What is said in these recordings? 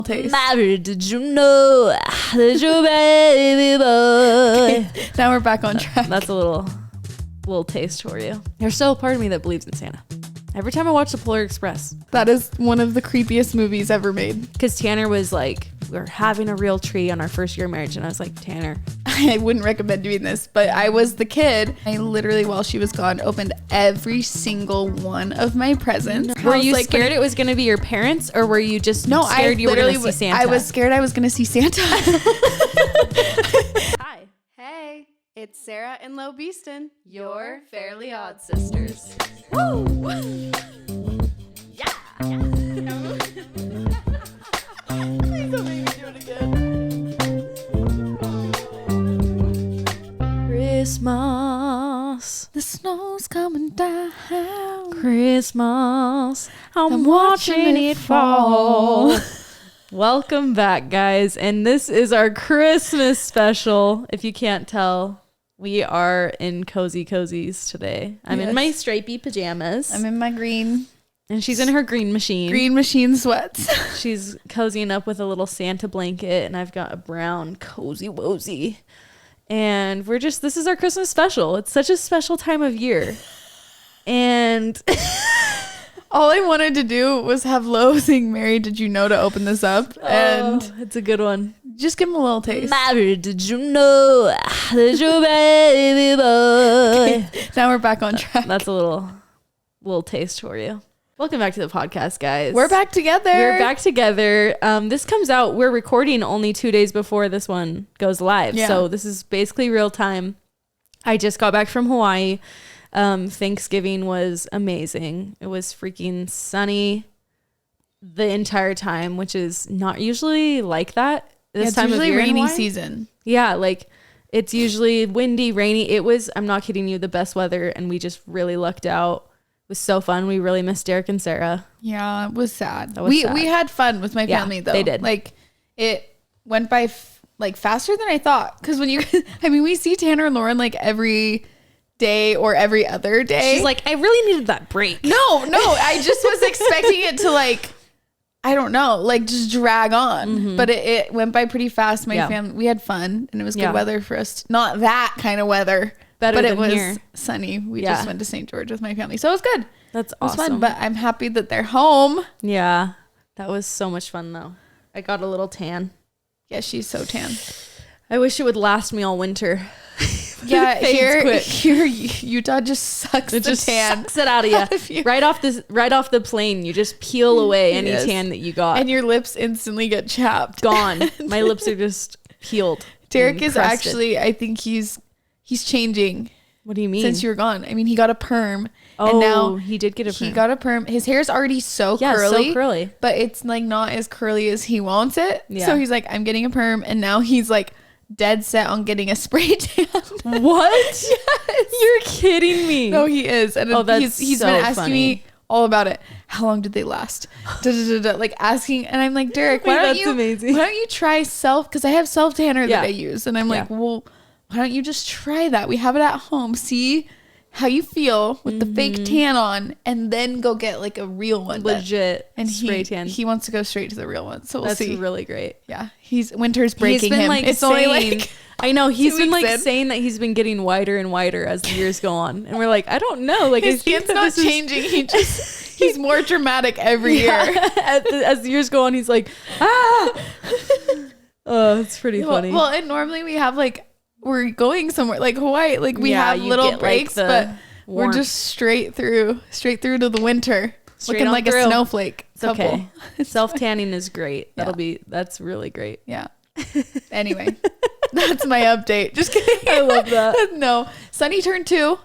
taste. Married, did you know that your baby boy? Okay, now we're back on track. That's a little taste for you. There's still a part of me that believes in Santa. Every time I watch The Polar Express. That is one of the creepiest movies ever made. Because Tanner was like, we're having a real tree on our first year of marriage. And I was like, Tanner. I wouldn't recommend doing this, but I was the kid. I literally, while she was gone, opened every single one of my presents. Were you scared it was going to be your parents, or were you just scared you were going to see Santa? I was scared I was going to see Santa. Hi. Hey, it's Sarah and Lo Beeston, Your Fairly Odd Sisters. Woo! Yeah! Please don't make me do it again. Christmas. The snow's coming down. Christmas. I'm watching it fall. Welcome back, guys. And this is our Christmas special. If you can't tell, we are in cozy cozies today. I'm in my stripy pajamas. I'm in my green. And she's in her green machine. Green machine sweats. She's cozying up with a little Santa blanket, and I've got a brown cozy wozy. And this is our Christmas special. It's such a special time of year. And all I wanted to do was have Lo sing Mary, Did You Know to open this up. And it's a good one. Just give him a little taste. Mary, did you know that your baby boy? Okay, now we're back on track. That's a little taste for you. Welcome back to the podcast, guys. We're back together. We're back together. This comes out, we're recording only 2 days before this one goes live. Yeah. So this is basically real time. I just got back from Hawaii. Thanksgiving was amazing. It was freaking sunny the entire time, which is not usually like that this time of year. It's usually rainy season. Yeah, like it's usually windy, rainy. It was, I'm not kidding you, the best weather, and we just really lucked out. It was so fun. We really missed Derek and Sarah. Yeah, it was sad. That was sad. We had fun with my family though. They did. Like it went by faster than I thought. Because when we see Tanner and Lauren like every day or every other day. She's like, I really needed that break. No, I just was expecting it to like, I don't know, like just drag on. Mm-hmm. But it went by pretty fast. My family, we had fun, and it was good weather for us. Not that kind of weather. But it was here. Sunny. We just went to St. George with my family. So it was good. That's awesome. It was fun, but I'm happy that they're home. Yeah. That was so much fun though. I got a little tan. Yeah, she's so tan. I wish it would last me all winter. Yeah, here Utah just sucks the tan. Sucks it out of you. Right off the plane, you just peel away any tan that you got. And your lips instantly get chapped. Gone. My lips are just peeled. Derek is actually, I think he's changing. What do you mean? Since you were gone. I mean, he got a perm. Oh, and now he did get a perm. He got a perm. His hair is already so curly. But it's like not as curly as he wants it. Yeah. So he's like, I'm getting a perm. And now he's like dead set on getting a spray tan. What? Yes. You're kidding me. No, he is. And he's so been asking me all about it. How long did they last? Like asking. And I'm like, Derek, why don't you try because I have self tanner that I use. And I'm like, well, why don't you just try that? We have it at home. See how you feel with the fake tan on, and then go get like a real one. Legit spray tan. He wants to go straight to the real one. So we'll see. That's really great. Yeah. Winter's breaking him. Like it's only like, I know he's been like saying that he's been getting whiter and whiter as the years go on. And we're like, I don't know. Like his skin's not changing. He's more dramatic every year. As the years go on, he's like, oh, it's pretty funny. Well, and normally we have like, we're going somewhere like Hawaii, like we have little breaks, like but we're just straight through to the winter, looking like a snowflake. It's couple. Okay. Self tanning is great. That's really great. Yeah. Anyway, that's my update. Just kidding. I love that. No, Sunny turned 2.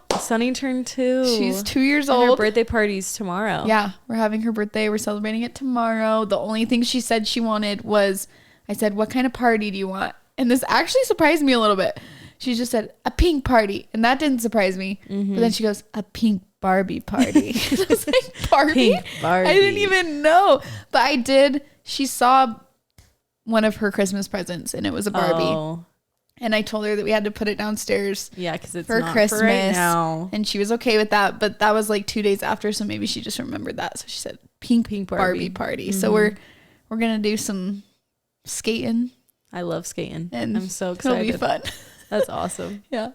She's 2 years old. Her birthday party's tomorrow. Yeah, we're having her birthday. We're celebrating it tomorrow. The only thing she said she wanted was, I said, what kind of party do you want? And this actually surprised me a little bit. She just said, a pink party. And that didn't surprise me. Mm-hmm. But then she goes, a pink Barbie party. I was like, Barbie? Pink Barbie? I didn't even know. But I did. She saw one of her Christmas presents, and it was a Barbie. Oh. And I told her that we had to put it downstairs. Yeah, because it's for not Christmas. For right now. And she was okay with that. But that was like 2 days after. So maybe she just remembered that. So she said, pink Barbie party. Mm-hmm. So we're going to do some skating. I love skating. And I'm so excited. It'll be fun. That's awesome. Yeah.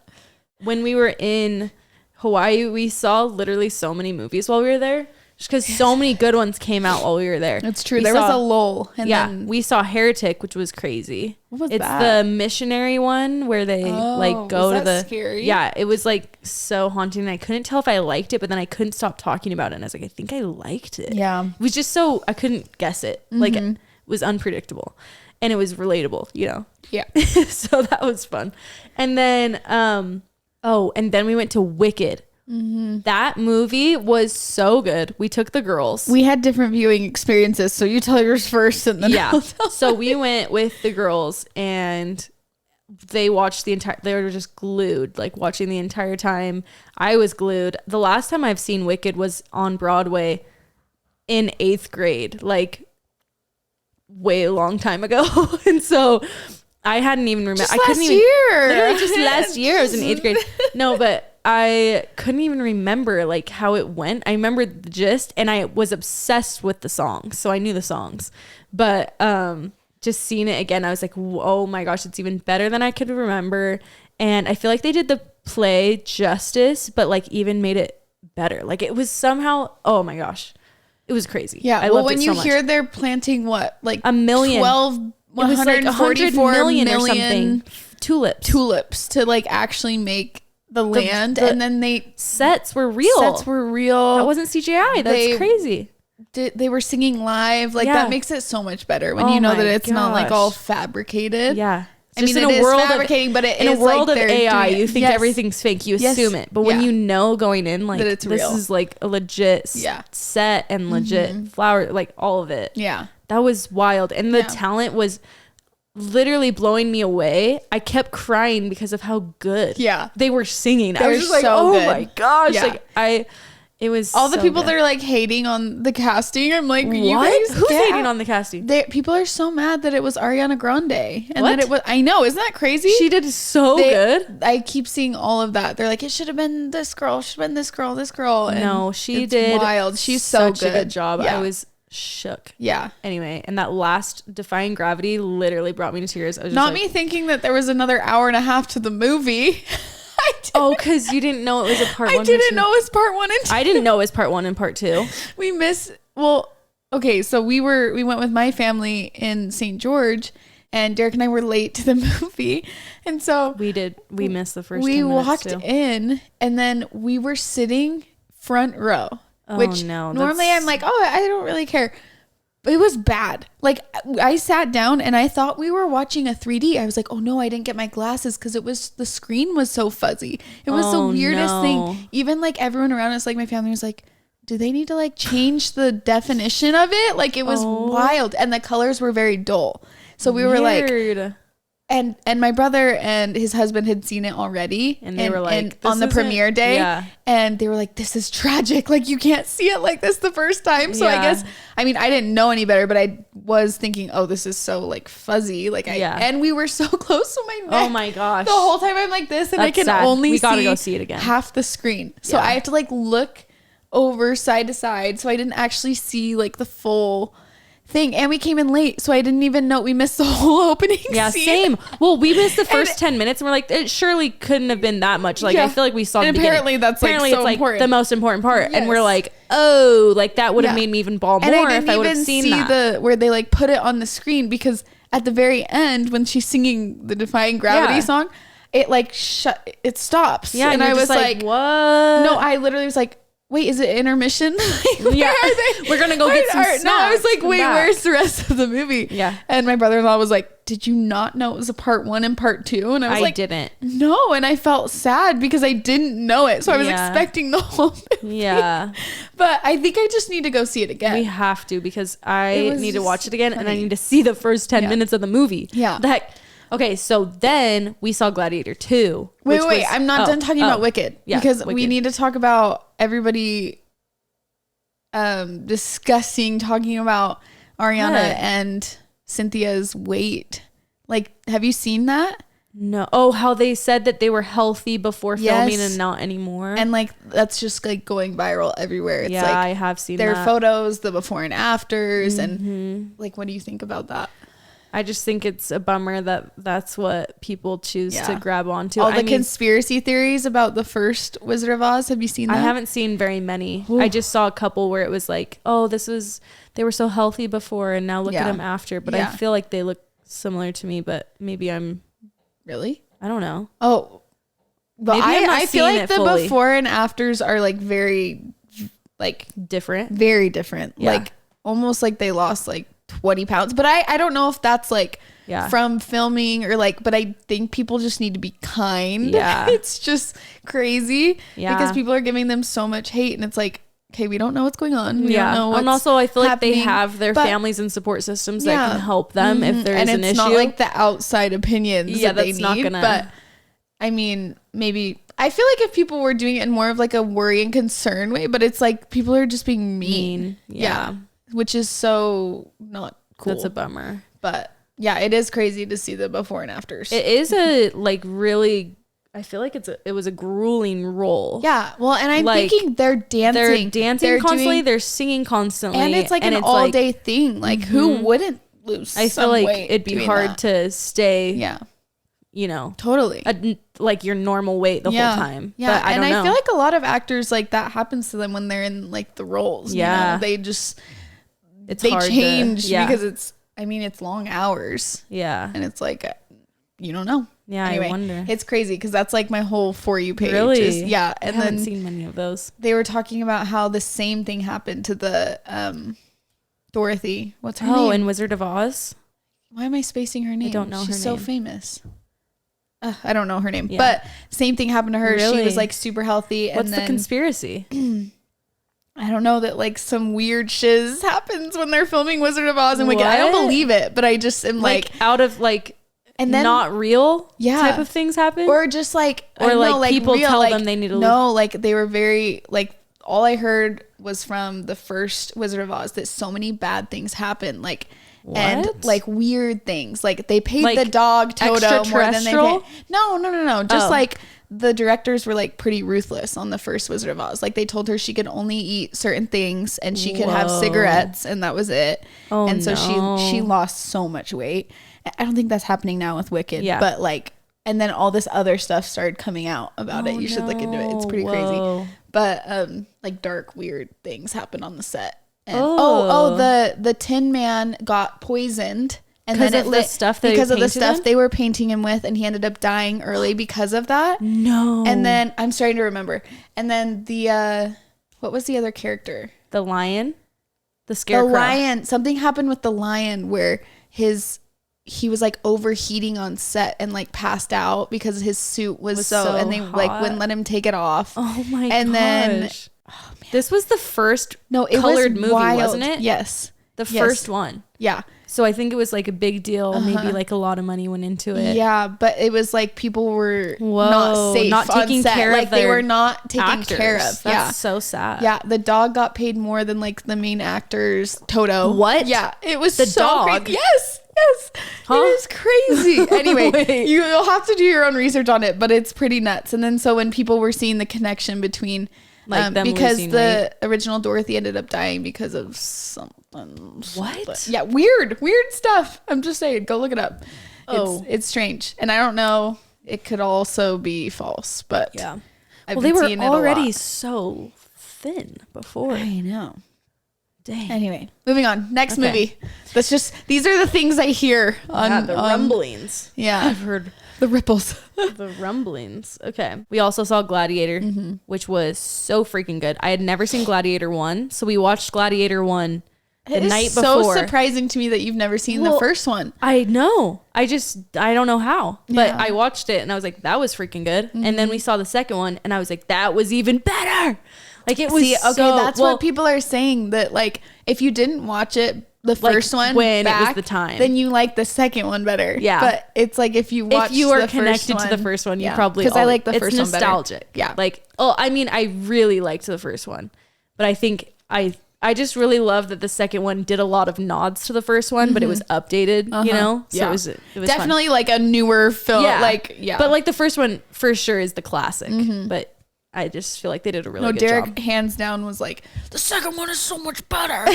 When we were in Hawaii, we saw literally so many movies while we were there. Just because so many good ones came out while we were there. It's true. There was a lull. And then we saw Heretic, which was crazy. What was it's that? The missionary one where they like go to the scary? Yeah, it was like so haunting. I couldn't tell if I liked it, but then I couldn't stop talking about it. And I was like, I think I liked it. Yeah. It was just so I couldn't guess it. Like it was unpredictable. And it was relatable, you know? Yeah. So that was fun. And then and then we went to Wicked. That movie was so good. We took the girls. We had different viewing experiences, so you tell yours first and then So we went with the girls and they watched they were just glued, like watching the entire time. I was glued. The last time I've seen Wicked was on Broadway in 8th grade, like way a long time ago. And so I hadn't even remember. I couldn't even literally just last year. I was in 8th grade. No, but I couldn't even remember like how it went. I remember the gist and I was obsessed with the songs. So I knew the songs, but just seeing it again, I was like, oh my gosh, it's even better than I could remember. And I feel like they did the play justice, but like even made it better. Like it was somehow, oh my gosh, it was crazy. Yeah. I loved when you hear they're planting what, like a million, 144 million or something tulips to like actually make the land, and then sets were real. That wasn't CGI. That's crazy. They were singing live. Like that makes it so much better when you know that it's not like all fabricated. Yeah. I mean, in a world fabricating, but in a world of AI, you think everything's fake. You assume it, but when you know going in, like this is like a legit set and legit flower, like all of it. Yeah, that was wild, and the talent was literally blowing me away. I kept crying because of how good they were singing. I was just like, oh my gosh, like it was all the people that are like hating on the casting. I'm like, you guys, who's hating on the casting? People are so mad that it was Ariana Grande and that it was. I know, isn't that crazy? She did so good. I keep seeing all of that. They're like, it should have been this girl. Should have been this girl. And no, she did wild. She's so such a good job. Yeah. I was shook. Yeah. Anyway, and that last Defying Gravity literally brought me to tears. I was not me thinking that there was another hour and a half to the movie. Because you didn't know it was a part 1. I didn't know it was part 1 and 2. I didn't know it was part 1 and part 2. Okay, so we went with my family in St. George, and Derek and I were late to the movie, and so we missed the first. We walked in, and then we were sitting front row, which normally I'm like, oh, I don't really care. It was bad. Like I sat down and I thought we were watching a 3D. I was like, oh no, I didn't get my glasses because the screen was so fuzzy. It was the weirdest thing. Even like everyone around us, like my family was like, do they need to like change the definition of it? Like it was wild, and the colors were very dull. So we were like, and my brother and his husband had seen it already, and they were like, on the premiere day, and they were like, this is tragic. Like you can't see it like this the first time. So I guess, I mean, I didn't know any better, but I was thinking, oh, this is so like fuzzy. Like and we were so close to my neck. Oh my gosh. The whole time I'm like this, and I can only gotta go see it again. Half the screen. So I have to like look over side to side. So I didn't actually see like the full thing, and we came in late, so I didn't even know we missed the whole opening scene. Same. Well, we missed the first 10 minutes, and we're like, it surely couldn't have been that much. Like I feel like we saw and the apparently beginning. That's apparently it's like important. The most important part, and we're like, oh, like that would have made me even bawl more if I would have seen that. Where they like put it on the screen, because at the very end when she's singing the Defying Gravity song, it like it stops. Yeah, and I was like, what? No, I literally was like, wait, is it intermission? We're gonna go get some snacks. No, I was like, wait, where's the rest of the movie? Yeah. And my brother-in-law was like, did you not know it was a part 1 and part 2? And I was like, I didn't. No, and I felt sad because I didn't know it. So I was expecting the whole movie. Yeah. But I think I just need to go see it again. We have to, because I need to watch it again, and I need to see the first 10 minutes of the movie. Yeah. The heck. Okay, so then we saw Gladiator 2. Wait, I'm not done talking about Wicked. Yeah, because we need to talk about everybody talking about Ariana and Cynthia's weight. Like, have you seen that? No. Oh, how they said that they were healthy before filming and not anymore. And like, that's just like going viral everywhere. It's like, I have seen their photos, the before and afters. And like, what do you think about that? I just think it's a bummer that that's what people choose to grab onto. All the conspiracy theories about the first Wizard of Oz. Have you seen that? I haven't seen very many. Ooh. I just saw a couple where it was like, oh, they were so healthy before and now look at them after. But I feel like they look similar to me, but maybe I'm... Really? I don't know. Oh, but I feel like the fully. Before and afters are like very like different. Very different. Yeah. Like almost like they lost like 20 pounds, but I don't know if that's like from filming or like, but I think people just need to be kind. Yeah. It's just crazy because people are giving them so much hate, and it's like, okay, we don't know what's going on. We don't know what's and also I feel happening, like they have their families and support systems that can help them if there's an issue. And it's not like the outside opinions that they need, not gonna... but I mean, maybe I feel like if people were doing it in more of like a worry and concern way, but it's like people are just being mean. Yeah. Which is so not cool. That's a bummer. But yeah, it is crazy to see the before and afters. It is a like really, I feel like it was a grueling role. Yeah. Well, and I'm thinking they're dancing. They're constantly. They're singing constantly. And it's like an all day thing. Like who wouldn't lose I feel like it'd be hard to stay. Yeah. You know, totally like your normal weight the whole time. Yeah. But I don't know. I feel like a lot of actors like that happens to them when they're in like the roles. Yeah. You know? They just... It's they hard change because it's long hours. Yeah. And it's like, you don't know. Yeah. Anyway, I wonder. It's crazy because that's like my whole For You page. Really? And I haven't seen many of those. They were talking about how the same thing happened to the Dorothy. What's her name? Oh, in Wizard of Oz? Why am I spacing her name? I don't know her name. She's so famous. I don't know her name. Yeah. But same thing happened to her. Really? She was like super healthy. What's the conspiracy? I don't know, that like some weird shiz happens when they're filming Wizard of Oz and Wicked. I don't believe it, but I just am like out of like and then not real type of things happen, or just like or like people real, tell them they need to like they were very like all I heard was from the first Wizard of Oz that so many bad things happen, like and like weird things, like they paid like the dog Toto more than they paid. No, just like the directors were like pretty ruthless on the first Wizard of Oz. Like they told her she could only eat certain things and she could have cigarettes and that was it. And so she lost so much weight. I don't think that's happening now with Wicked, but like, and then all this other stuff started coming out about it. You should look into it. It's pretty crazy. But like dark, weird things happen on the set. And the Tin Man got poisoned. And then it lit because of the stuff they were painting him with, and he ended up dying early because of that. No. And then I'm starting to remember. And then the what was the other character? The lion, the scarecrow. The lion. Something happened with the lion where he was like overheating on set and like passed out because his suit was so and they hot. Like wouldn't let him take it off. Oh my gosh. And then this was the first colored movie, wasn't it? Yes. The first one. Yeah. So I think it was like a big deal. Maybe like a lot of money went into it. Yeah, but it was like people were not safe, not taking care like of their they were not taken care of. That's so sad. Yeah, the dog got paid more than like the main actors. Toto. What? Yeah, it was the so dog. Crazy. Yes. Huh? It was crazy. Anyway, you'll have to do your own research on it, but it's pretty nuts. And then so when people were seeing the connection between like them because the original Dorothy ended up dying because of something. What? Yeah, weird stuff. I'm just saying, go look it up. It's strange, and I don't know. It could also be false, but yeah. They were already so thin before. I know. Dang. Anyway, moving on. Next movie. These are the things I hear on the rumblings. Yeah, I've heard the ripples. The rumblings. Okay. We also saw Gladiator, which was so freaking good. I had never seen Gladiator 1, so we watched Gladiator 1 the night before. It's so surprising to me that you've never seen the first one. I know. I don't know how. But I watched it and I was like, that was freaking good. And then we saw the second one and I was like, that was even better. Like it was that's what people are saying, that like if you didn't watch it the first one when it was the time, then you like the second one better. Yeah, but it's like if you are connected to the first one, you probably, because I like the first one better. It's nostalgic. Yeah, like I mean, I really liked the first one, but I think I just really love that the second one did a lot of nods to the first one, but it was updated, you know? So it was definitely fun. Like a newer film. Yeah. But like the first one for sure is the classic, but I just feel like they did a really good Derek, job. hands down, was like, the second one is so much better.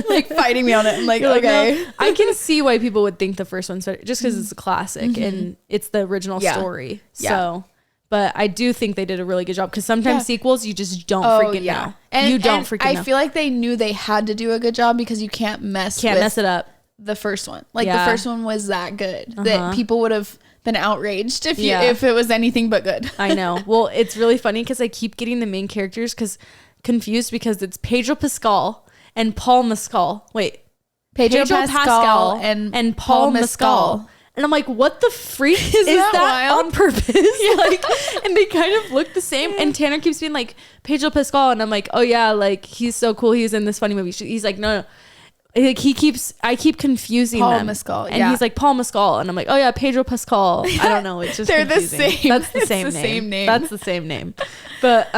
Like, fighting me on it. I'm like, okay. No, I can see why people would think the first one's better, just because it's a classic and it's the original story. So, but I do think they did a really good job, because sometimes sequels, you just don't freaking know. And, you don't freaking know. I feel like they knew they had to do a good job, because you can't mess it up. The first one. Like, the first one was that good that people would have been outraged if it was anything but good. I know. Well, it's really funny because I keep getting the main characters confused, because it's Pedro Pascal and Paul Mescal. Wait, Pedro Pascal and Paul Mescal. And I'm like, what the freak is that on purpose? Like, and they kind of look the same. And Tanner keeps being like, Pedro Pascal, and I'm like, oh yeah, like, he's so cool. He's in this funny movie. He's like, no. Like, I keep confusing Paul them. Mescal, and he's like, Paul Mescal, and I'm like, oh yeah, Pedro Pascal. I don't know, it's just they're confusing. the same. That's the same name. That's the same name. But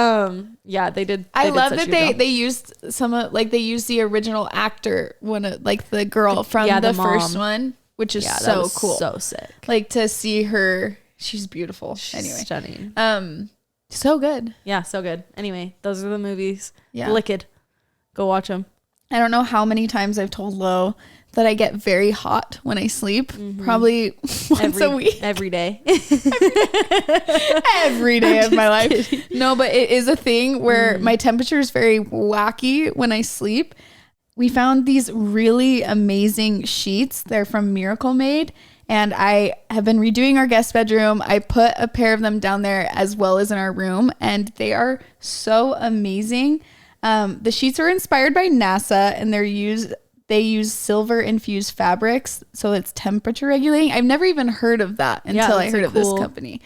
yeah, they did. I love that they used they used the original actor, like the girl from the first one, which is so cool, so sick. Like, to see her, she's beautiful. Anyway, stunning. So good. Yeah, so good. Anyway, those are the movies. Yeah, Wicked. Go watch them. I don't know how many times I've told Lo that I get very hot when I sleep. Probably once a week. Every day. Every day of my life. Kidding. No, but it is a thing where my temperature is very wacky when I sleep. We found these really amazing sheets. They're from Miracle Made. And I have been redoing our guest bedroom. I put a pair of them down there as well as in our room. And they are so amazing. The sheets are inspired by NASA, and they use silver infused fabrics, so it's temperature regulating. I've never even heard of that until I heard of this company.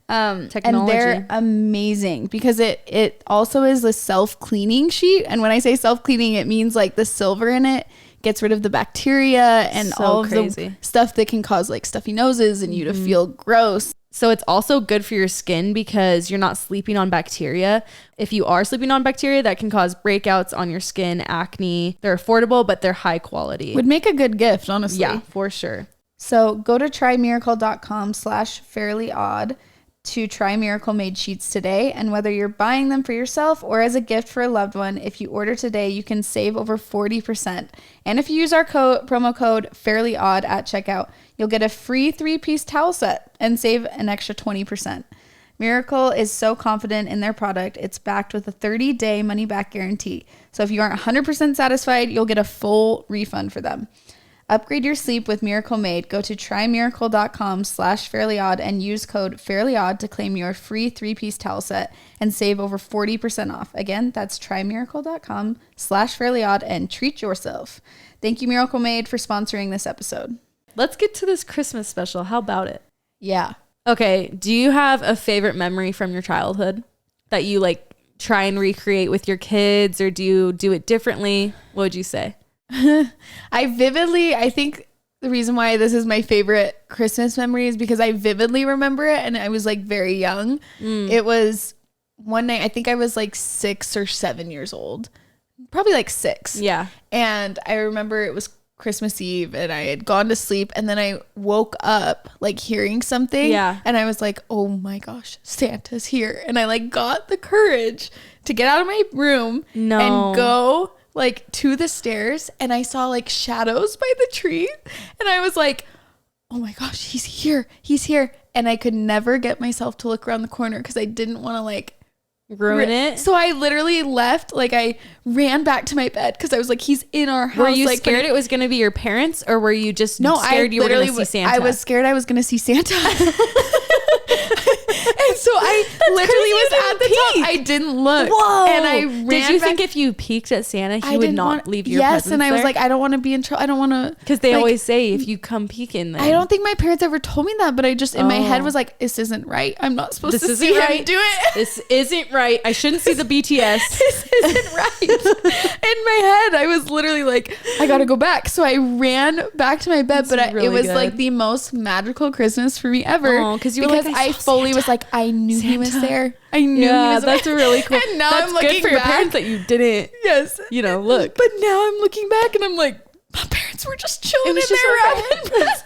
Technology. And they're amazing, because it also is a self-cleaning sheet. And when I say self-cleaning, it means like the silver in it gets rid of the bacteria and all of the stuff that can cause like stuffy noses and you to feel gross. So it's also good for your skin, because you're not sleeping on bacteria. If you are sleeping on bacteria, that can cause breakouts on your skin, acne. They're affordable, but they're high quality. Would make a good gift, honestly. Yeah, for sure. So go to trymiracle.com/fairlyodd to try Miracle Made sheets today. And whether you're buying them for yourself or as a gift for a loved one, if you order today, you can save over 40%. And if you use our promo code FairlyOdd at checkout, you'll get a free 3-piece towel set and save an extra 20%. Miracle is so confident in their product, it's backed with a 30-day money-back guarantee. So if you aren't 100% satisfied, you'll get a full refund for them. Upgrade your sleep with Miracle Made. Go to trymiracle.com/fairlyodd and use code FairlyOdd to claim your free 3-piece towel set and save over 40% off. Again, that's trymiracle.com/fairlyodd and treat yourself. Thank you, Miracle Made, for sponsoring this episode. Let's get to this Christmas special. How about it? Yeah. Okay. Do you have a favorite memory from your childhood that you like try and recreate with your kids, or do you do it differently? What would you say? I think the reason why this is my favorite Christmas memory is because I vividly remember it, and I was like very young. It was one night, I think I was like 6 or 7 years old, probably like 6. Yeah. And I remember it was Christmas Eve, and I had gone to sleep, and then I woke up like hearing something. Yeah. And I was like, oh my gosh, Santa's here. And I like got the courage to get out of my room and go like to the stairs, and I saw like shadows by the tree, and I was like, oh my gosh, he's here. And I could never get myself to look around the corner because I didn't want to like ruin it. So I literally left, like I ran back to my bed because I was like, he's in our house. Were you like, scared it was going to be your parents, or were you just scared you were going to see Santa? I was scared I was going to see Santa. And so I literally was at the top. I didn't look. Whoa. And I ran Did you think if you peeked at Santa, he would not leave your presents and I was there? like, I don't want to be in trouble. I don't want to. Because they always say if you come peeking then. I don't think my parents ever told me that, but I just in my head was like, this isn't right. I'm not supposed to see him do it. This isn't right. I shouldn't see the BTS. This isn't right. In my head, I was literally like, I got to go back. So I ran back to my bed, but it was like the most magical Christmas for me ever. Because I fully was like, I knew he was there. I knew he was there. That's really cool. And now that's I'm looking good for your parents that you didn't. Yes. Look. But now I'm looking back and I'm like, my parents were just chilling in their rabbit.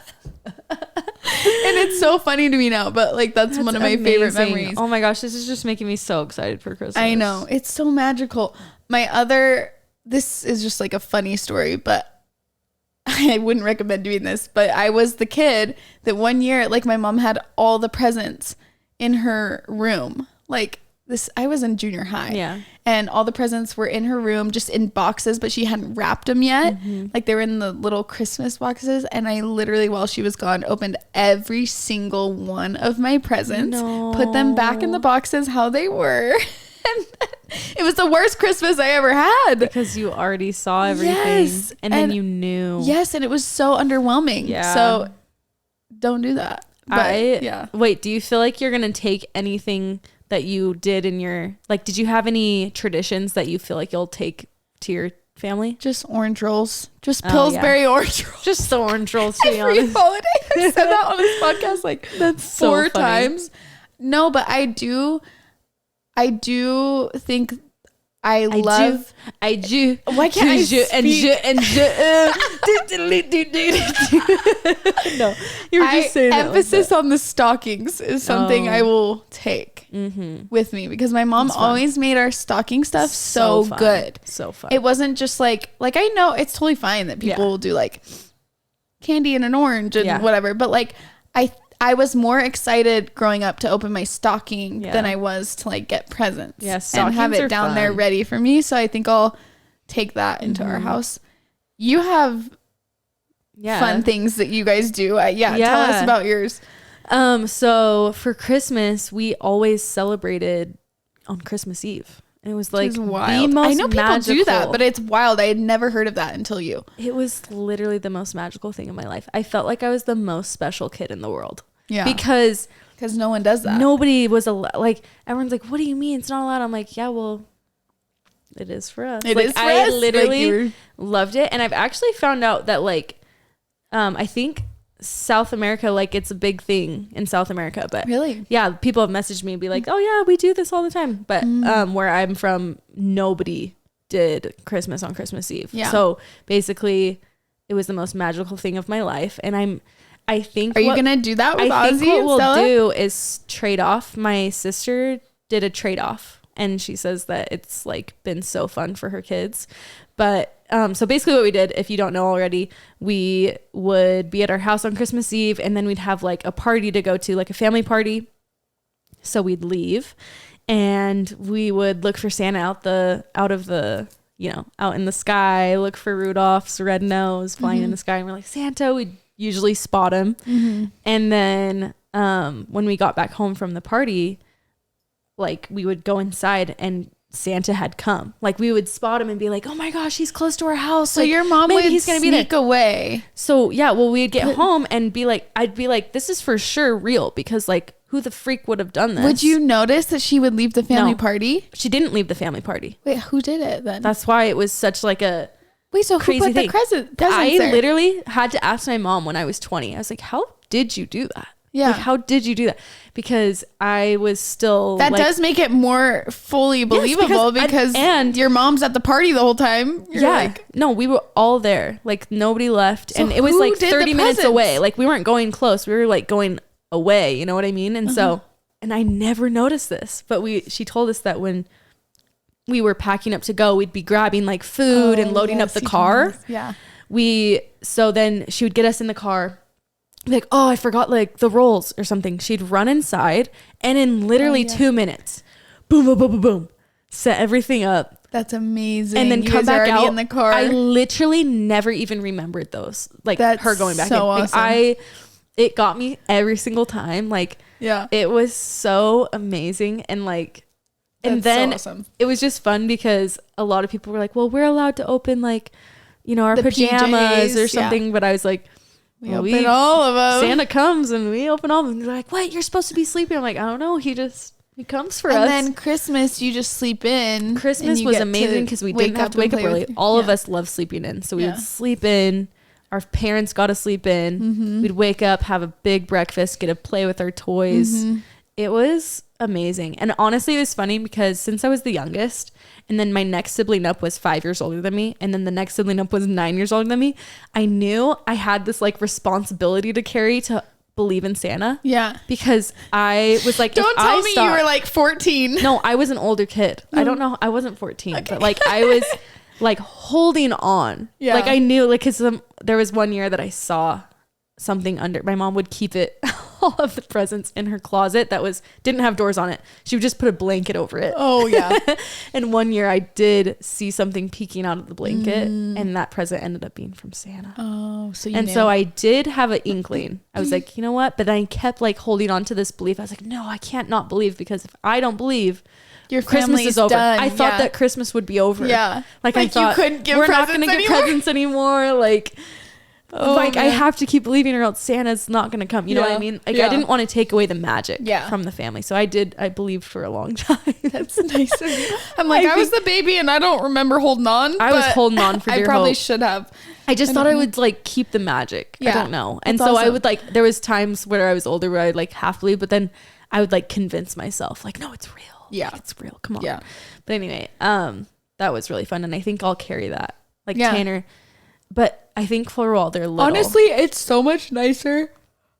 And it's so funny to me now, but like that's one of my favorite memories. Oh my gosh, this is just making me so excited for Christmas. I know, it's so magical. This is just like a funny story, but I wouldn't recommend doing this, but I was the kid that one year, like my mom had all the presents in her room. Like I was in junior high. Yeah. And all the presents were in her room, just in boxes, but she hadn't wrapped them yet. Mm-hmm. Like they were in the little Christmas boxes. And I literally, while she was gone, opened every single one of my presents, put them back in the boxes how they were. And it was the worst Christmas I ever had. Because you already saw everything. Yes. And then you knew. Yes. And it was so underwhelming. Yeah. So don't do that. But, Wait, do you feel like you're going to take anything that you did in your, like, did you have any traditions that you feel like you'll take to your family? Just orange rolls. Just Pillsbury orange rolls. Just the orange rolls, to be honest. Every holiday. I've said that on this podcast like that's 4 times. No, but I do think I love. I do. Why can't I speak? No, you're just saying emphasis on the stockings is something I will take with me because my mom always made our stocking stuff so good. So fun. It wasn't just like I know it's totally fine that people will do like candy and an orange and whatever, but like I was more excited growing up to open my stocking than I was to like get presents and have it down there ready for me. So I think I'll take that into our house. You have fun things that you guys do. Tell us about yours. So for Christmas, we always celebrated on Christmas Eve. And it was like wild. The most I know people do that, but it's wild. I had never heard of that until you. It was literally the most magical thing in my life. I felt like I was the most special kid in the world. Yeah. Because no one does that. Nobody was like, everyone's like, what do you mean? It's not allowed. I'm like, yeah, well, it is for us. It is for us. I literally loved it. And I've actually found out that like, I think South America, like it's a big thing in South America, but really, yeah, people have messaged me and be like, oh yeah, we do this all the time. But where I'm from, nobody did Christmas on Christmas Eve. Yeah. So basically it was the most magical thing of my life. And I think, are you going to do that with Ozzy? I think what we'll do is trade off. My sister did a trade off and she says that it's like been so fun for her kids. But so basically what we did, if you don't know already, we would be at our house on Christmas Eve and then we'd have like a party to go to, like a family party. So we'd leave and we would look for Santa out in the sky, look for Rudolph's red nose flying in the sky. And we're like, Santa, we'd usually spot him. And then when we got back home from the party, like we would go inside and Santa had come. Like we would spot him and be like, oh my gosh, he's close to our house. So like, your mom maybe he's gonna sneak away. So yeah, well we'd get home and be like, I'd be like, this is for sure real because like who the freak would have done this? Would you notice that she would leave the family party? She didn't leave the family party. Wait, who did it then? That's why it was such like a so who put the presents I there? Literally had to ask my mom when I was 20. I was like, how did you do that? Yeah. Like, how did you do that? Because I was still... That does make it more fully believable because your mom's at the party the whole time. No, we were all there. Like nobody left. So and it was like 30 minutes away. Like we weren't going close. We were like going away. You know what I mean? And so, and I never noticed this, but she told us that when we were packing up to go, we'd be grabbing like food and loading up the car. Yeah. So then she would get us in the car. Like, oh, I forgot like the rolls or something. She'd run inside and in literally 2 minutes, boom, boom, boom, boom, boom, set everything up. That's amazing. And then come back out in the car. I literally never even remembered those. Like her going back in. Awesome. Like, it got me every single time. Like, it was so amazing. And like, and then so awesome. It was just fun because a lot of people were like, well, we're allowed to open like, our pajamas or something. Yeah. But I was like, we open all of them. Santa comes and we open all of them. They're like, what? You're supposed to be sleeping. I'm like, I don't know. He comes for us. And then Christmas, you just sleep in. Christmas was amazing because we didn't have to wake up early. All of us love sleeping in. So we would sleep in. Our parents got to sleep in. We'd wake up, have a big breakfast, get to play with our toys. It was amazing. And honestly, it was funny because since I was the youngest, and then my next sibling up was 5 years older than me, and then the next sibling up was 9 years older than me, I knew I had this like responsibility to carry to believe in Santa. Yeah. Because I was like, don't tell me you were like 14. No, I was an older kid. I don't know. I wasn't 14, okay. But like I was like holding on. Yeah. Like I knew, like, cause there was one year that I saw something under, my mom would keep it, all of the presents in her closet that didn't have doors on it. She would just put a blanket over it. Oh yeah. And one year I did see something peeking out of the blanket and that present ended up being from Santa. Oh, so you and knew. So I did have an inkling. I was like, you know what? But I kept like holding on to this belief. I was like, no, I can't not believe, because if I don't believe, your Christmas is over. Done. I thought that Christmas would be over. Yeah. Like I thought, you couldn't give we're not presents going to get anymore. presents anymore. Like, I have to keep believing, or else Santa's not going to come. You know what I mean? Like I didn't want to take away the magic from the family. So I believed for a long time. That's nice of you. I'm like, I was the baby and I don't remember holding on. I was holding on for dear I probably hope. should have. I just thought I would like keep the magic. I don't know. And so awesome. I would like, there was times where I was older where I'd like half believe, but then I would like convince myself like, no, it's real. Yeah. Like, it's real. Come on. Yeah. But anyway, that was really fun. And I think I'll carry that. Like Tanner. But I think for all they're little. Honestly, it's so much nicer.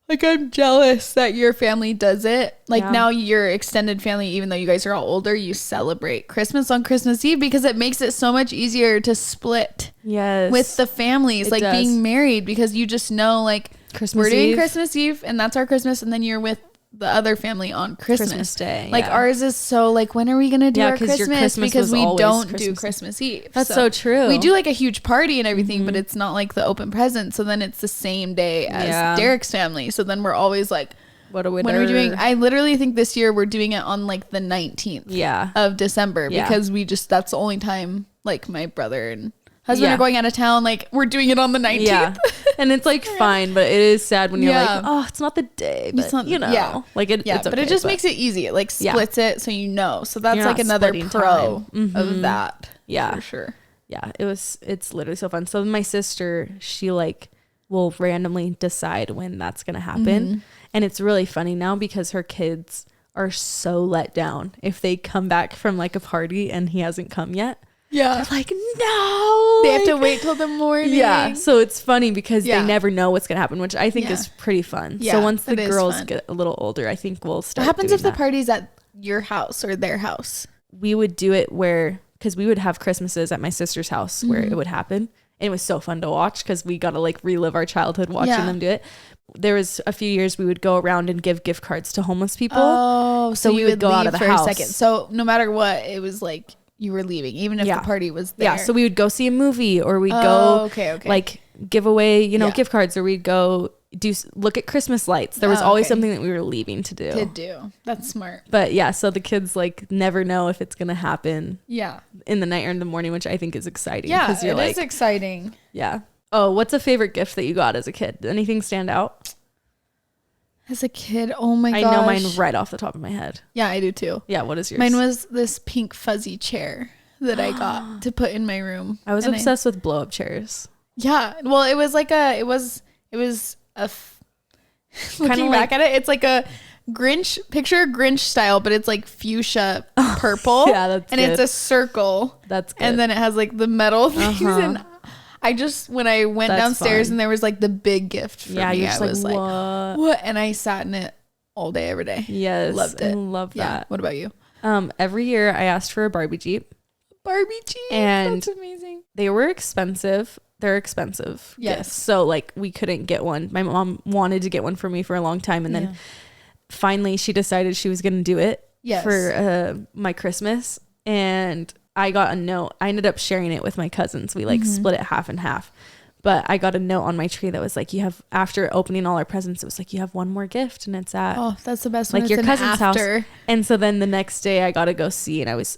Like, I'm jealous that your family does it. Like, now your extended family, even though you guys are all older, you celebrate Christmas on Christmas Eve, because it makes it so much easier to split with the families. Like, being married, because you just know, like, we're doing Christmas Eve, and that's our Christmas, and then you're with the other family on Christmas Day. Like ours is so like, when are we gonna do our Christmas? Because we don't do Christmas Eve. That's so true. We do like a huge party and everything, but it's not like the open present. So then it's the same day as Derek's family. So then we're always like, when are we doing? I literally think this year we're doing it on like the 19th of December, because that's the only time like my brother and husband are going out of town. Like, we're doing it on the 19th. Yeah. And it's like fine, but it is sad when you're like, oh, it's not the day, but it's not, you know, like it's okay, but it just makes it easy. It like splits it, so you know. So that's like another pro of that. Yeah, for sure. Yeah, it's literally so fun. So my sister, she like will randomly decide when that's gonna happen, and it's really funny now because her kids are so let down if they come back from like a party and he hasn't come yet. Yeah. They're like, no. They have to wait till the morning. Yeah. So it's funny because they never know what's going to happen, which I think is pretty fun. Yeah, so once the girls get a little older, I think we'll start. What happens if the party's at your house or their house? We would do it because we would have Christmases at my sister's house where it would happen. And it was so fun to watch because we got to like relive our childhood watching them do it. There was a few years we would go around and give gift cards to homeless people. Oh, so we would go out of the house for a second. So no matter what, it was like, you were leaving, even if the party was there. Yeah, so we would go see a movie, or we'd go like give away, gift cards, or we'd go look at Christmas lights. There was always something that we were leaving to do. That's smart. But yeah, so the kids like never know if it's gonna happen. Yeah, in the night or in the morning, which I think is exciting. Yeah, it is exciting. Yeah. Oh, what's a favorite gift that you got as a kid? Did anything stand out? As a kid, oh my gosh. I know mine right off the top of my head. Yeah, I do too. Yeah, what is yours? Mine was this pink fuzzy chair that I got to put in my room. I was obsessed with blow up chairs. Yeah, well, it was like looking back at it, it's like a Grinch style, but it's like fuchsia purple. Yeah, that's and good. It's a circle. That's good. And then it has like the metal things and when I went downstairs and there was like the big gift for me, I was like, what? And I sat in it all day, every day. Yes. Loved it. Love that. What about you? Every year I asked for a Barbie Jeep. And that's amazing. They were expensive. They're expensive. Yes. Gifts. So like we couldn't get one. My mom wanted to get one for me for a long time. And then finally she decided she was going to do it for my Christmas. And I got a note. I ended up sharing it with my cousins. We like split it half and half. But I got a note on my tree that was like, after opening all our presents, it was like, you have one more gift. And it's at that's the best like one. your cousin's house. And so then the next day I got to go see, and I was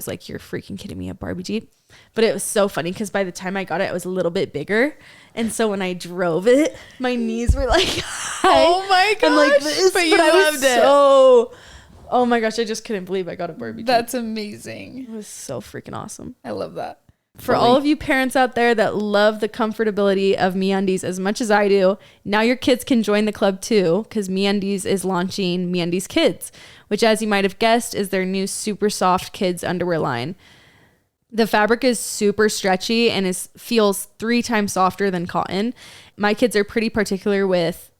like, you're freaking kidding me, a Barbie Jeep. But it was so funny because by the time I got it, it was a little bit bigger. And so when I drove it, my knees were like, oh my gosh. And like this, but you loved it. Oh my gosh, I just couldn't believe I got a Barbie Jeep. That's amazing. It was so freaking awesome. I love that. For all of you parents out there that love the comfortability of MeUndies as much as I do, now your kids can join the club too, because MeUndies is launching MeUndies Kids, which, as you might have guessed, is their new super soft kids underwear line. The fabric is super stretchy and feels 3 times softer than cotton. My kids are pretty particular with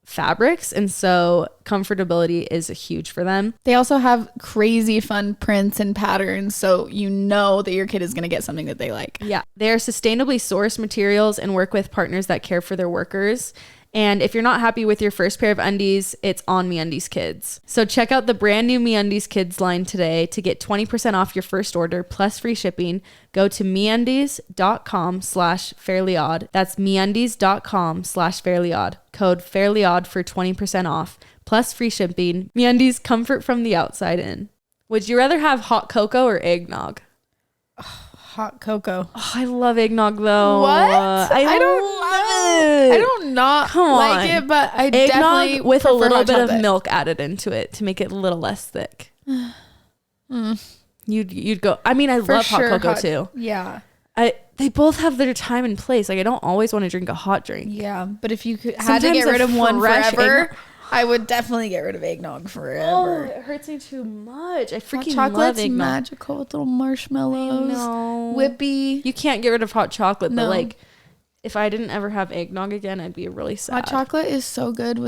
fabrics, and so comfortability is huge for them. They also have crazy fun prints and patterns, so you know that your kid is going to get something that they like. Yeah, they are sustainably sourced materials and work with partners that care for their workers. And if you're not happy with your first pair of undies, it's on MeUndies Kids. So check out the brand new MeUndies Kids line today to get 20% off your first order plus free shipping. Go to MeUndies.com/fairlyodd. That's MeUndies.com/fairlyodd. Code fairlyodd for 20% off plus free shipping. MeUndies, comfort from the outside in. Would you rather have hot cocoa or eggnog? Hot cocoa. Oh, I love eggnog though. What? I don't love it. I don't not like it, but I eggnog definitely with a little bit chocolate. of milk added into it to make it a little less thick. You'd go. I mean, I love hot cocoa too. Yeah. They both have their time and place. Like I don't always want to drink a hot drink. Yeah, but if you had to get rid of one forever, I would definitely get rid of eggnog forever. Oh, it hurts me too much. I freaking hot chocolate's love eggnog. magical with little marshmallows. No. Whippy. You can't get rid of hot chocolate, but like if I didn't ever have eggnog again, I'd be really sad. Hot chocolate is so good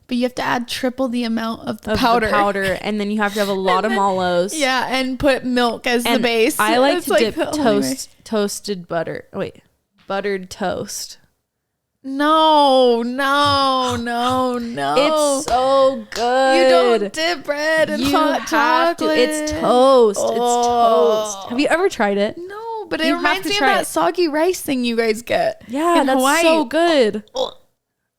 but you have to add triple the amount of the powder, and then you have to have a lot of mallows. Yeah, and put milk as the base. I like to dip toasted butter. Wait, buttered toast. No. It's so good. You don't dip bread in hot chocolate. It's toast. Oh. It's toast. Have you ever tried it? No, but it reminds me of that soggy rice thing you guys get. Yeah, that's Hawaii. So good.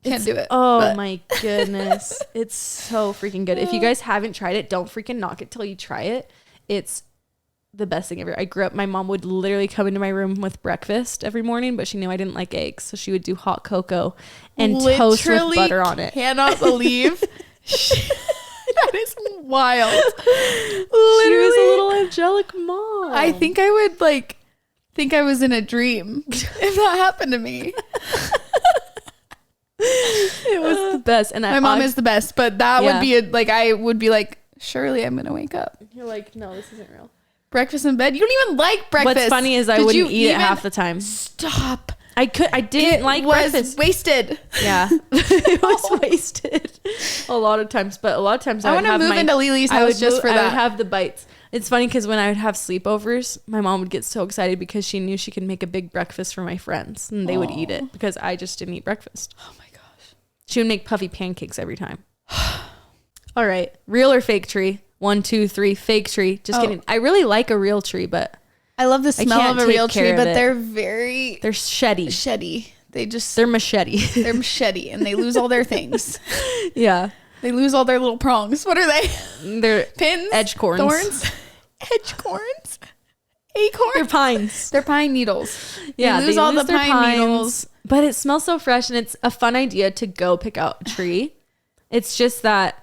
Can't do it. Oh my goodness. It's so freaking good. If you guys haven't tried it, don't freaking knock it till you try it. It's the best thing ever. I grew up, my mom would literally come into my room with breakfast every morning, but she knew I didn't like eggs, so she would do hot cocoa and toast with butter on it. Cannot believe that is wild. Literally, she was a little angelic mom. I think I would think I was in a dream if that happened to me. It was the best, and my mom is the best, but that would be I would be like, surely I'm gonna wake up. You're like, no, this isn't real. Breakfast in bed. You don't even like breakfast. What's funny is I wouldn't eat it half the time. Stop. I didn't like breakfast. Wasted. Yeah. It was wasted a lot of times, but a lot of times I want to move into Lily's house just for that. I would have the bites. It's funny because when I would have sleepovers, my mom would get so excited because she knew she could make a big breakfast for my friends and they would eat it because I just didn't eat breakfast. Oh my gosh. She would make puffy pancakes every time. All right. Real or fake tree? 1, 2, 3. Fake tree. Just kidding. I really like a real tree, but I love the smell of a real tree, but they're sheddy. They're machete. They're machete, and they lose all their things. Yeah. They lose all their little prongs. What are they? They're pins, edgecorns, thorns, edgecorns, acorns. They're pines. They're pine needles. Yeah, they lose all the pine needles. But it smells so fresh, and it's a fun idea to go pick out a tree. It's just that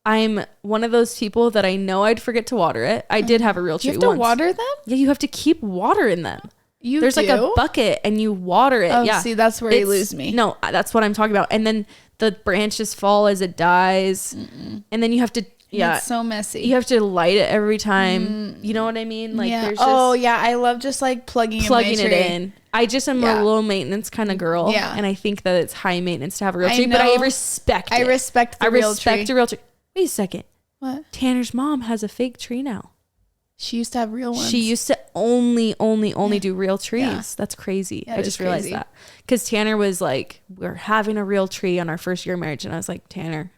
I'm one of those people that I know I'd forget to water it. I did have a real tree once. You have to water them? Yeah, you have to keep water in them. There's do? Like a bucket and you water it. Oh, yeah. See, that's where you lose me. No, that's what I'm talking about. And then the branches fall as it dies. And then you have to, it's so messy. You have to light it every time. You know what I mean? Like there's just I love just like plugging it in. I just am a low maintenance kind of girl. Yeah. And I think that it's high maintenance to have a real tree, but I respect it. I respect a real tree. Wait a second. What? Tanner's mom has a fake tree now. She used to have real ones. She used to only do real trees. Yeah. That's crazy. I just realized that. Because Tanner was like, we're having a real tree on our first year of marriage. And I was like, Tanner,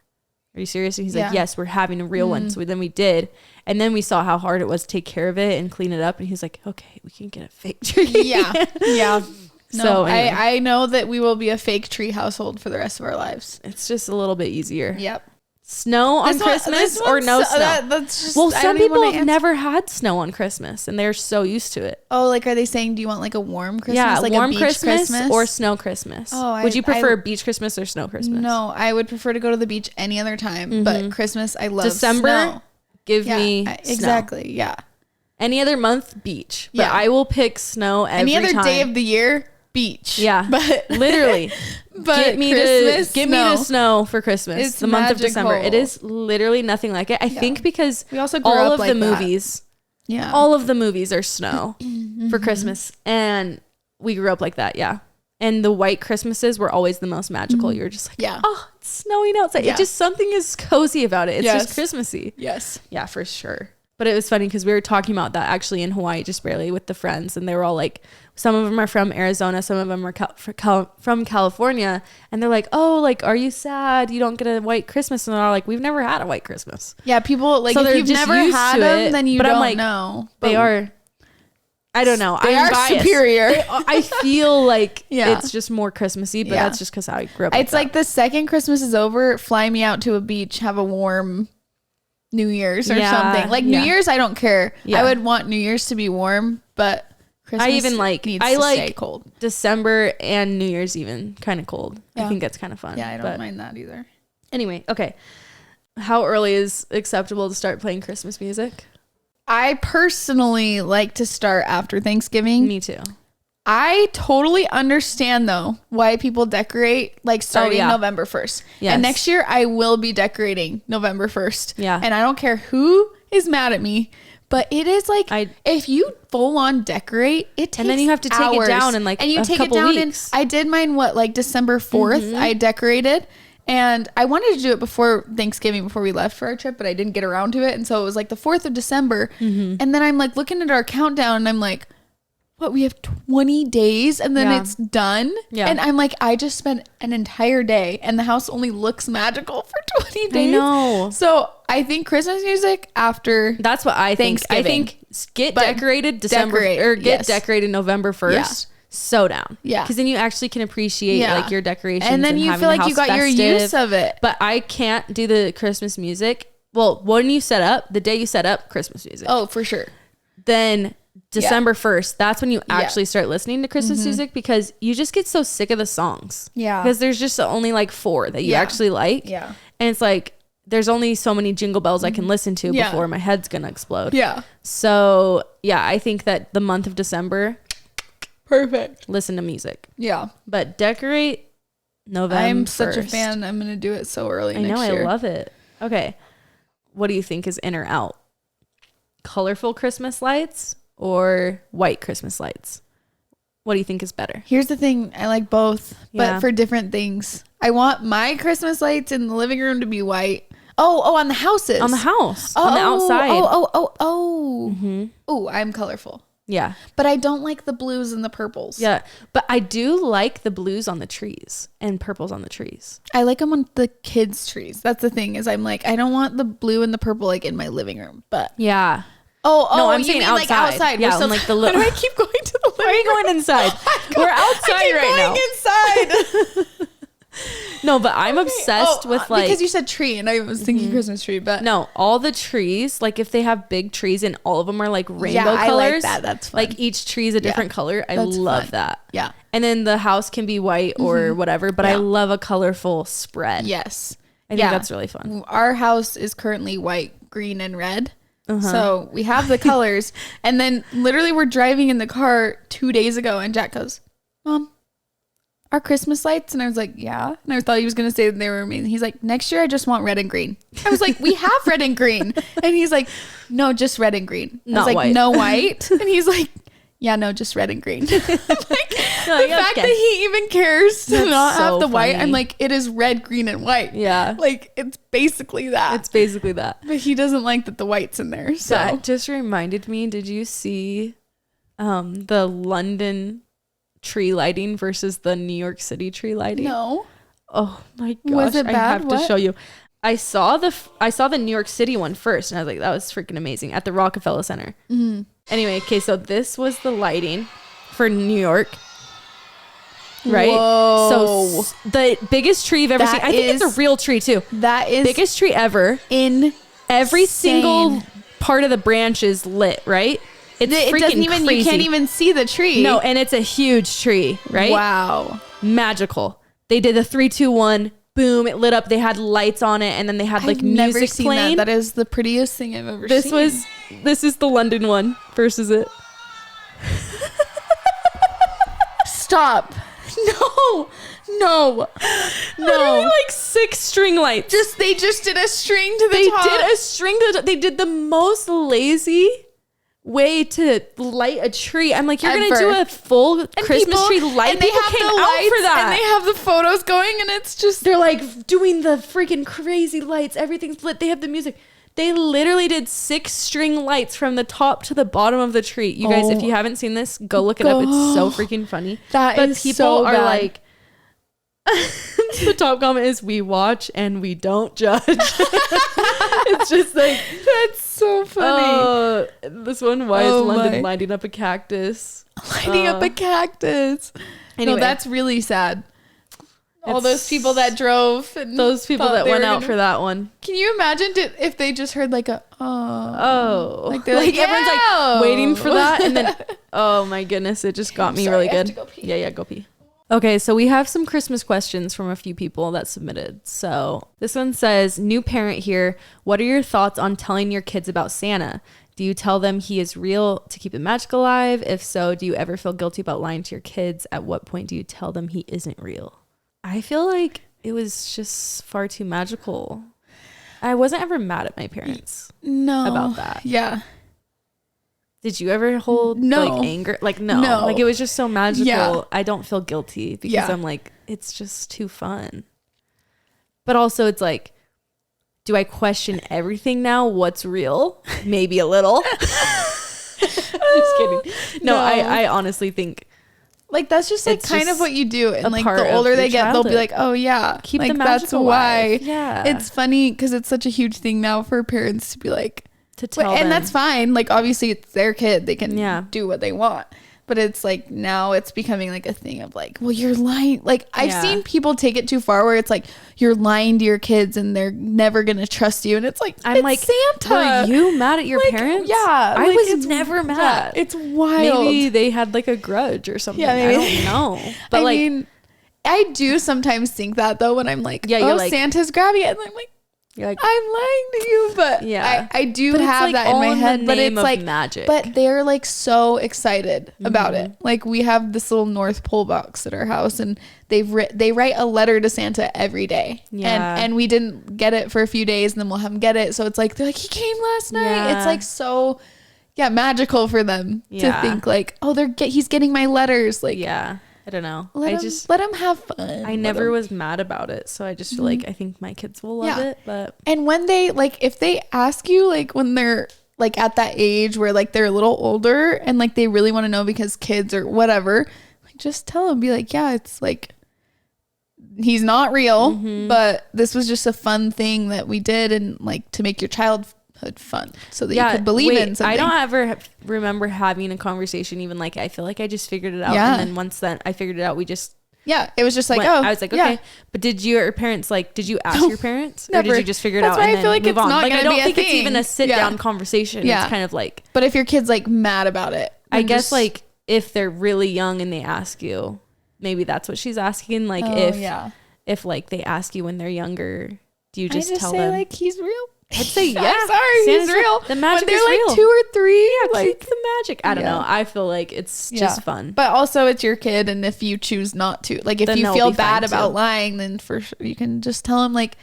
are you serious? And he's like, yes, we're having a real one. So then we did. And then we saw how hard it was to take care of it and clean it up. And he's like, okay, we can get a fake tree. Yeah. Yeah. No, so anyway. I know that we will be a fake tree household for the rest of our lives. It's just a little bit easier. Yep. Snow on Christmas or no snow? That's just, well, some people have never had snow on Christmas and they're so used to it. Oh, like are they saying, do you want like a warm Christmas? Yeah, like warm a beach Christmas or snow Christmas. Oh, would you prefer beach Christmas or snow Christmas? No, I would prefer to go to the beach any other time. But Christmas, I love December, snow. Give me snow. Exactly, yeah. Any other month, beach. But I will pick snow every time. Any other day of the year, beach. Yeah, but literally. But get me to snow for Christmas. It's the month of December. It is literally nothing like it. I think because we also grew all up of like the movies, all of the movies are snow for Christmas, and we grew up like that. Yeah, And the white Christmases were always the most magical. You're just like, oh, it's snowing outside. It just, something is cozy about it. It's just Christmassy. Yes. Yeah, for sure. But it was funny because we were talking about that actually in Hawaii, just barely with the friends. And they were all like, some of them are from Arizona. Some of them are from California. And they're like, oh, like, are you sad you don't get a white Christmas? And they're all like, we've never had a white Christmas. Yeah, people, like, so if you've never had them, then you don't know. They are... I don't know. They are biased. Superior. I feel like it's just more Christmassy, but that's just because I grew up. It's like the second Christmas is over, fly me out to a beach, have a warm New Year's or something. Like New Year's, I don't care. I would want New Year's to be warm, but Christmas needs to stay cold. December and New Year's even kind of cold. I think that's kind of fun. Yeah, I don't mind that either. Anyway, okay. How early is acceptable to start playing Christmas music? I personally like to start after Thanksgiving. Me too. I totally understand though why people decorate like starting November 1st. Yes. And next year I will be decorating November 1st. Yeah. And I don't care who is mad at me, but it is like if you full on decorate, it takes and then you have to take it down in like a couple weeks. And I did mine like December 4th. I decorated. And I wanted to do it before Thanksgiving, before we left for our trip, but I didn't get around to it. And so it was like the 4th of December. And then I'm like looking at our countdown and I'm like, what, we have 20 days and then it's done? Yeah. And I'm like, I just spent an entire day and the house only looks magical for 20 days. I know. So I think Christmas music after That's what I think. I think get decorated decorated November 1st. Yeah. So down. Yeah. Because then you actually can appreciate like your decorations. And then you feel like you got your use of it. But I can't do the Christmas music. Well, when you set up, the day you set up, Christmas music. Oh, for sure. Then December 1st, that's when you actually start listening to Christmas music because you just get so sick of the songs. Yeah. Because there's just only like 4 that you actually like. Yeah. And it's like, there's only so many jingle bells I can listen to before my head's going to explode. Yeah. So, yeah, I think that the month of December... Perfect. Listen to music. Yeah. But decorate November I'm 1st. such a fan. I'm going to do it so early next year. I love it. Okay. What do you think is in or out? Colorful Christmas lights or white Christmas lights? What do you think is better? Here's the thing. I like both, but for different things. I want my Christmas lights in the living room to be white. Oh, on the houses. On the house. On the outside. Oh, I'm colorful. Yeah. But I don't like the blues and the purples. Yeah. But I do like the blues on the trees and purples on the trees. I like them on the kids' trees. That's the thing is I'm like, I don't want the blue and the purple like in my living room. But yeah. No, I'm saying outside. Like outside. Yeah, like the little. Why do I keep going to the living room? Why are you going inside? We're outside right now. Inside. No, but I'm obsessed with like because you said tree and I was thinking Christmas tree, but no, all the trees, like if they have big trees and all of them are like rainbow colors, I like that. That's fun. Like each tree is a different color. I love that. Yeah. And then the house can be white or whatever, but I love a colorful spread. Yes. I think that's really fun. Our house is currently white, green, and red. So we have the colors. And then literally we're driving in the car 2 days ago and Jack goes, Mom, our Christmas lights? And I was like, yeah. And I thought he was going to say that they were amazing. He's like, next year I just want red and green. I was like, we have red and green. And he's like, no, just red and green. I was like, white. No white. And he's like, yeah, no, just red and green. Like, the fact that he even cares to not have the white, I'm like, it is red, green, and white. Yeah. Like, it's basically that. It's basically that. But he doesn't like that the white's in there. So that just reminded me, did you see the London tree lighting versus the New York City tree lighting? No. Oh my gosh. Was it bad? I have to show you. I saw the New York City one first and I was like, that was freaking amazing at the Rockefeller Center. Anyway, okay, so this was the lighting for New York. Right? Whoa. So the biggest tree you've ever seen. I think it's a real tree too. That is biggest tree ever. In every single part of the branch is lit, right? It doesn't even crazy. You can't even see the tree. No, and it's a huge tree, right? Wow. Magical. They did the 3, 2, 1, boom, it lit up. They had lights on it and then they had like music playing. That is the prettiest thing I've ever seen. This is the London one versus it. Stop. No. Literally like 6 string lights. They just did a string to the top. They did the most lazy way to light a tree. I'm like, you're going to do a full Christmas tree light. And they have the lights for that. And they have the photos going, and it's just, they're like doing the freaking crazy lights. Everything's lit. They have the music. They literally did 6 string lights from the top to the bottom of the tree. You guys, if you haven't seen this, go look it up. It's so freaking funny. But people are like, the top comment is, we watch and we don't judge. It's just like, that's so funny. This one, why is London lighting up a cactus? Lighting up a cactus. Anyway, no, that's really sad. All those people that drove, and those people that went out for that one. Can you imagine if they just heard like a like they're like everyone's like waiting for that, and then oh my goodness, it just got me really good. Yeah, go pee. Okay, so we have some Christmas questions from a few people that submitted. So this one says, new parent here. What are your thoughts on telling your kids about Santa? Do you tell them he is real to keep the magic alive? If so, do you ever feel guilty about lying to your kids? At what point do you tell them he isn't real? I feel like it was just far too magical. I wasn't ever mad at my parents about that. Yeah. Did you ever hold like anger? Like, no. Like, it was just so magical. Yeah. I don't feel guilty because I'm like, it's just too fun. But also it's like, do I question everything now? What's real? Maybe a little. I'm just kidding. No, I honestly think, like, that's just like kind of what you do, and like the older they get, they'll be like, oh yeah, keep like the magic that's alive. why. Yeah, it's funny because it's such a huge thing now for parents to be like, to tell them. And that's fine. Like, obviously it's their kid, they can do what they want. But it's like, now it's becoming like a thing of like, well, you're lying. Like, I've seen people take it too far where it's like, you're lying to your kids and they're never going to trust you. And it's like, I'm like, Santa. Were you mad at your parents? Yeah. I was never mad. Yeah, it's wild. Maybe they had like a grudge or something. Yeah, I don't know. But I mean, I do sometimes think that though, when I'm like, like, Santa's grabbing it. And I'm like, you're like, I'm lying to you, but I do have that in my head, but it's like magic. But they're like so excited about it. Like, we have this little North Pole box at our house, and they write a letter to Santa every day. Yeah. And we didn't get it for a few days, and then we'll have them get it. So it's like, they're like, he came last night. Yeah. It's like so magical for them to think like, oh, he's getting my letters. Like, I don't know. Let them have fun. I never was mad about it. So I just feel like, I think my kids will love it. But and when they like, if they ask you, like when they're like at that age where like they're a little older and like they really want to know because kids or whatever, like just tell them, be like, yeah, it's like, he's not real, but this was just a fun thing that we did, and like to make your childhood fun so that you could believe in something. I don't ever remember having a conversation even like, I feel like I just figured it out, and then once then I figured it out, we just it was just like I was like, okay. But did your parents did you ask your parents? Never. Or did you just figure it out and then like move on? Like, I don't think it's even a sit down conversation. It's kind of like, but if your kid's like mad about it, I guess like if they're really young and they ask you, maybe that's what she's asking. Like if like they ask you when they're younger, do you just tell them like he's real? I'd say I'm sorry, he's real. The magic is real. When they're like 2 or 3, like, keep the magic. I don't know. I feel like it's just fun. But also it's your kid, and if you choose not to, like if you feel bad about lying, then for sure you can just tell him like,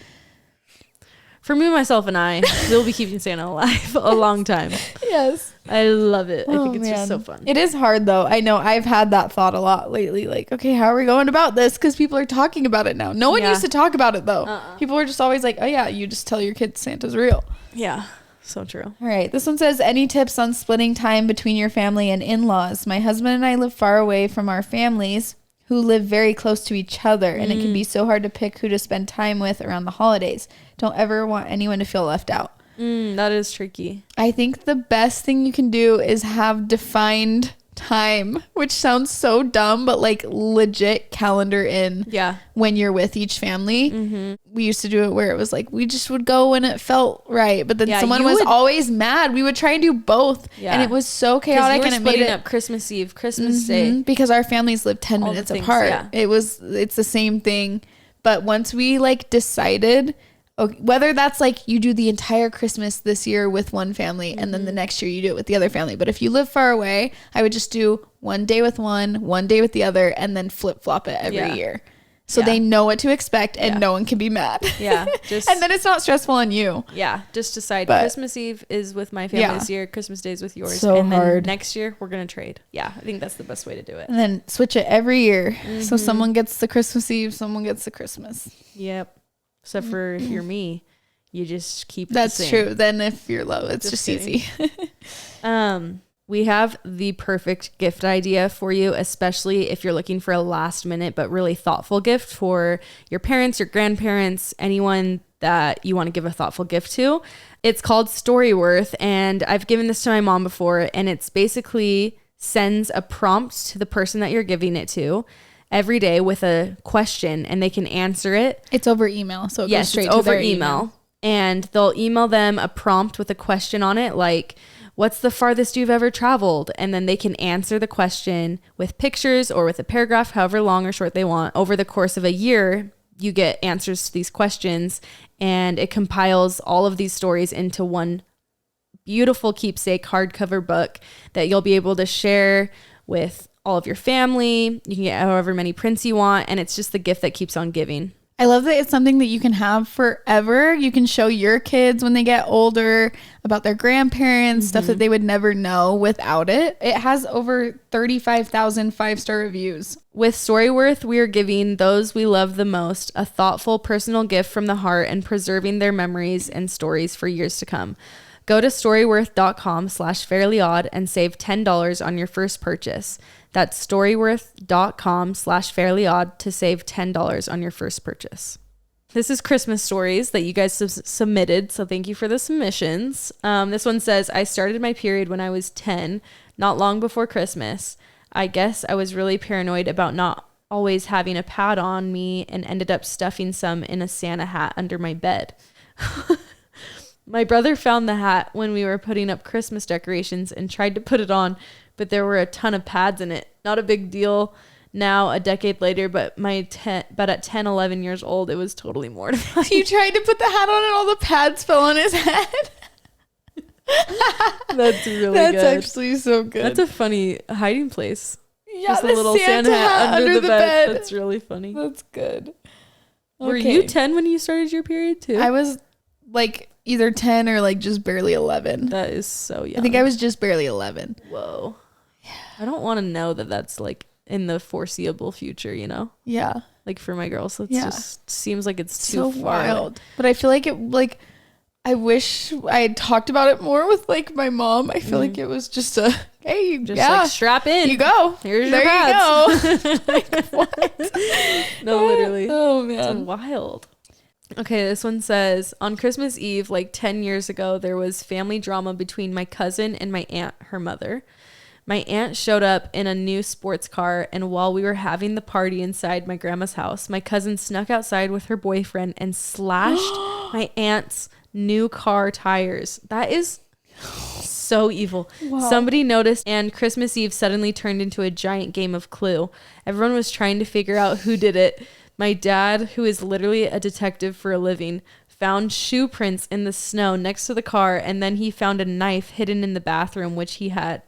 for me, myself, and I, we'll be keeping Santa alive a long time. Yes. I love it. I think it's just so fun. It is hard though. I know I've had that thought a lot lately. Like, okay, how are we going about this? Because people are talking about it now. No one used to talk about it though. People were just always like, oh yeah, you just tell your kids Santa's real. Yeah. So true. All right. This one says, any tips on splitting time between your family and in-laws? My husband and I live far away from our families, who live very close to each other, and it can be so hard to pick who to spend time with around the holidays. Don't ever want anyone to feel left out. That is tricky. I think the best thing you can do is have defined time, which sounds so dumb, but like legit calendar in when you're with each family. We used to do it where it was like we just would go when it felt right, but then someone was always mad. We would try and do both, and it was so chaotic, and it made it up Christmas Eve, Christmas Day, because our families lived 10 minutes apart. It's the same thing, but once we like decided, okay, whether that's like you do the entire Christmas this year with one family and then the next year you do it with the other family. But if you live far away, I would just do one day with one day with the other, and then flip flop it every year. So they know what to expect and no one can be mad. Yeah. And then it's not stressful on you. Yeah. Just decide Christmas Eve is with my family this year. Christmas Day is with yours. And then next year we're going to trade. Yeah. I think that's the best way to do it. And then switch it every year. Mm-hmm. So someone gets the Christmas Eve, someone gets the Christmas. Yep. Except for if you're me, you just keep it That's the same. true. Then if you're low, it's just easy. We have the perfect gift idea for you, especially if you're looking for a last minute but really thoughtful gift for your parents, your grandparents, anyone that you want to give a thoughtful gift to. It's called StoryWorth, and I've given this to my mom before, and it's basically sends a prompt to the person that you're giving it to every day with a question, and they can answer it. It's over email, so it goes straight to their email. And they'll email them a prompt with a question on it, like, what's the farthest you've ever traveled? And then they can answer the question with pictures or with a paragraph, however long or short they want. Over the course of a year, you get answers to these questions, and it compiles all of these stories into one beautiful keepsake hardcover book that you'll be able to share with all of your family. You can get however many prints you want, and it's just the gift that keeps on giving. I love that it's something that you can have forever. You can show your kids when they get older about their grandparents, stuff that they would never know without it. It has over 35,000 5-star reviews. With StoryWorth, we are giving those we love the most a thoughtful personal gift from the heart and preserving their memories and stories for years to come. Go to storyworth.com/fairlyodd and save $10 on your first purchase. That's storyworth.com/fairlyodd to save $10 on your first purchase. This is Christmas stories that you guys submitted, so thank you for the submissions. This one says, I started my period when I was 10, not long before Christmas. I guess I was really paranoid about not always having a pad on me and ended up stuffing some in a Santa hat under my bed. My brother found the hat when we were putting up Christmas decorations and tried to put it on, but there were a ton of pads in it. Not a big deal now, a decade later, but at 10, 11 years old, it was totally mortifying. You tried to put the hat on and all the pads fell on his head. That's really good. That's actually so good. That's a funny hiding place. Yeah, just a little Santa hat under the bed. That's really funny. That's good. Were you 10 when you started your period too? I was like either 10 or like just barely 11. That is so young. I think I was just barely 11. Whoa. Yeah. I don't want to know that that's like in the foreseeable future, you know? Yeah. Like for my girls, it just seems like it's too so far wild. But I feel like I wish I had talked about it more with like my mom. I feel like it was just hey, like strap in. You go. Here's your pads. You go. Like, what? No, literally. Oh man. It's wild. Okay, this one says, on Christmas Eve, like 10 years ago, there was family drama between my cousin and my aunt, her mother. My aunt showed up in a new sports car, and while we were having the party inside my grandma's house, my cousin snuck outside with her boyfriend and slashed my aunt's new car tires. That is so evil. Wow. Somebody noticed, and Christmas Eve suddenly turned into a giant game of Clue. Everyone was trying to figure out who did it. My dad, who is literally a detective for a living, found shoe prints in the snow next to the car, and then he found a knife hidden in the bathroom, which we had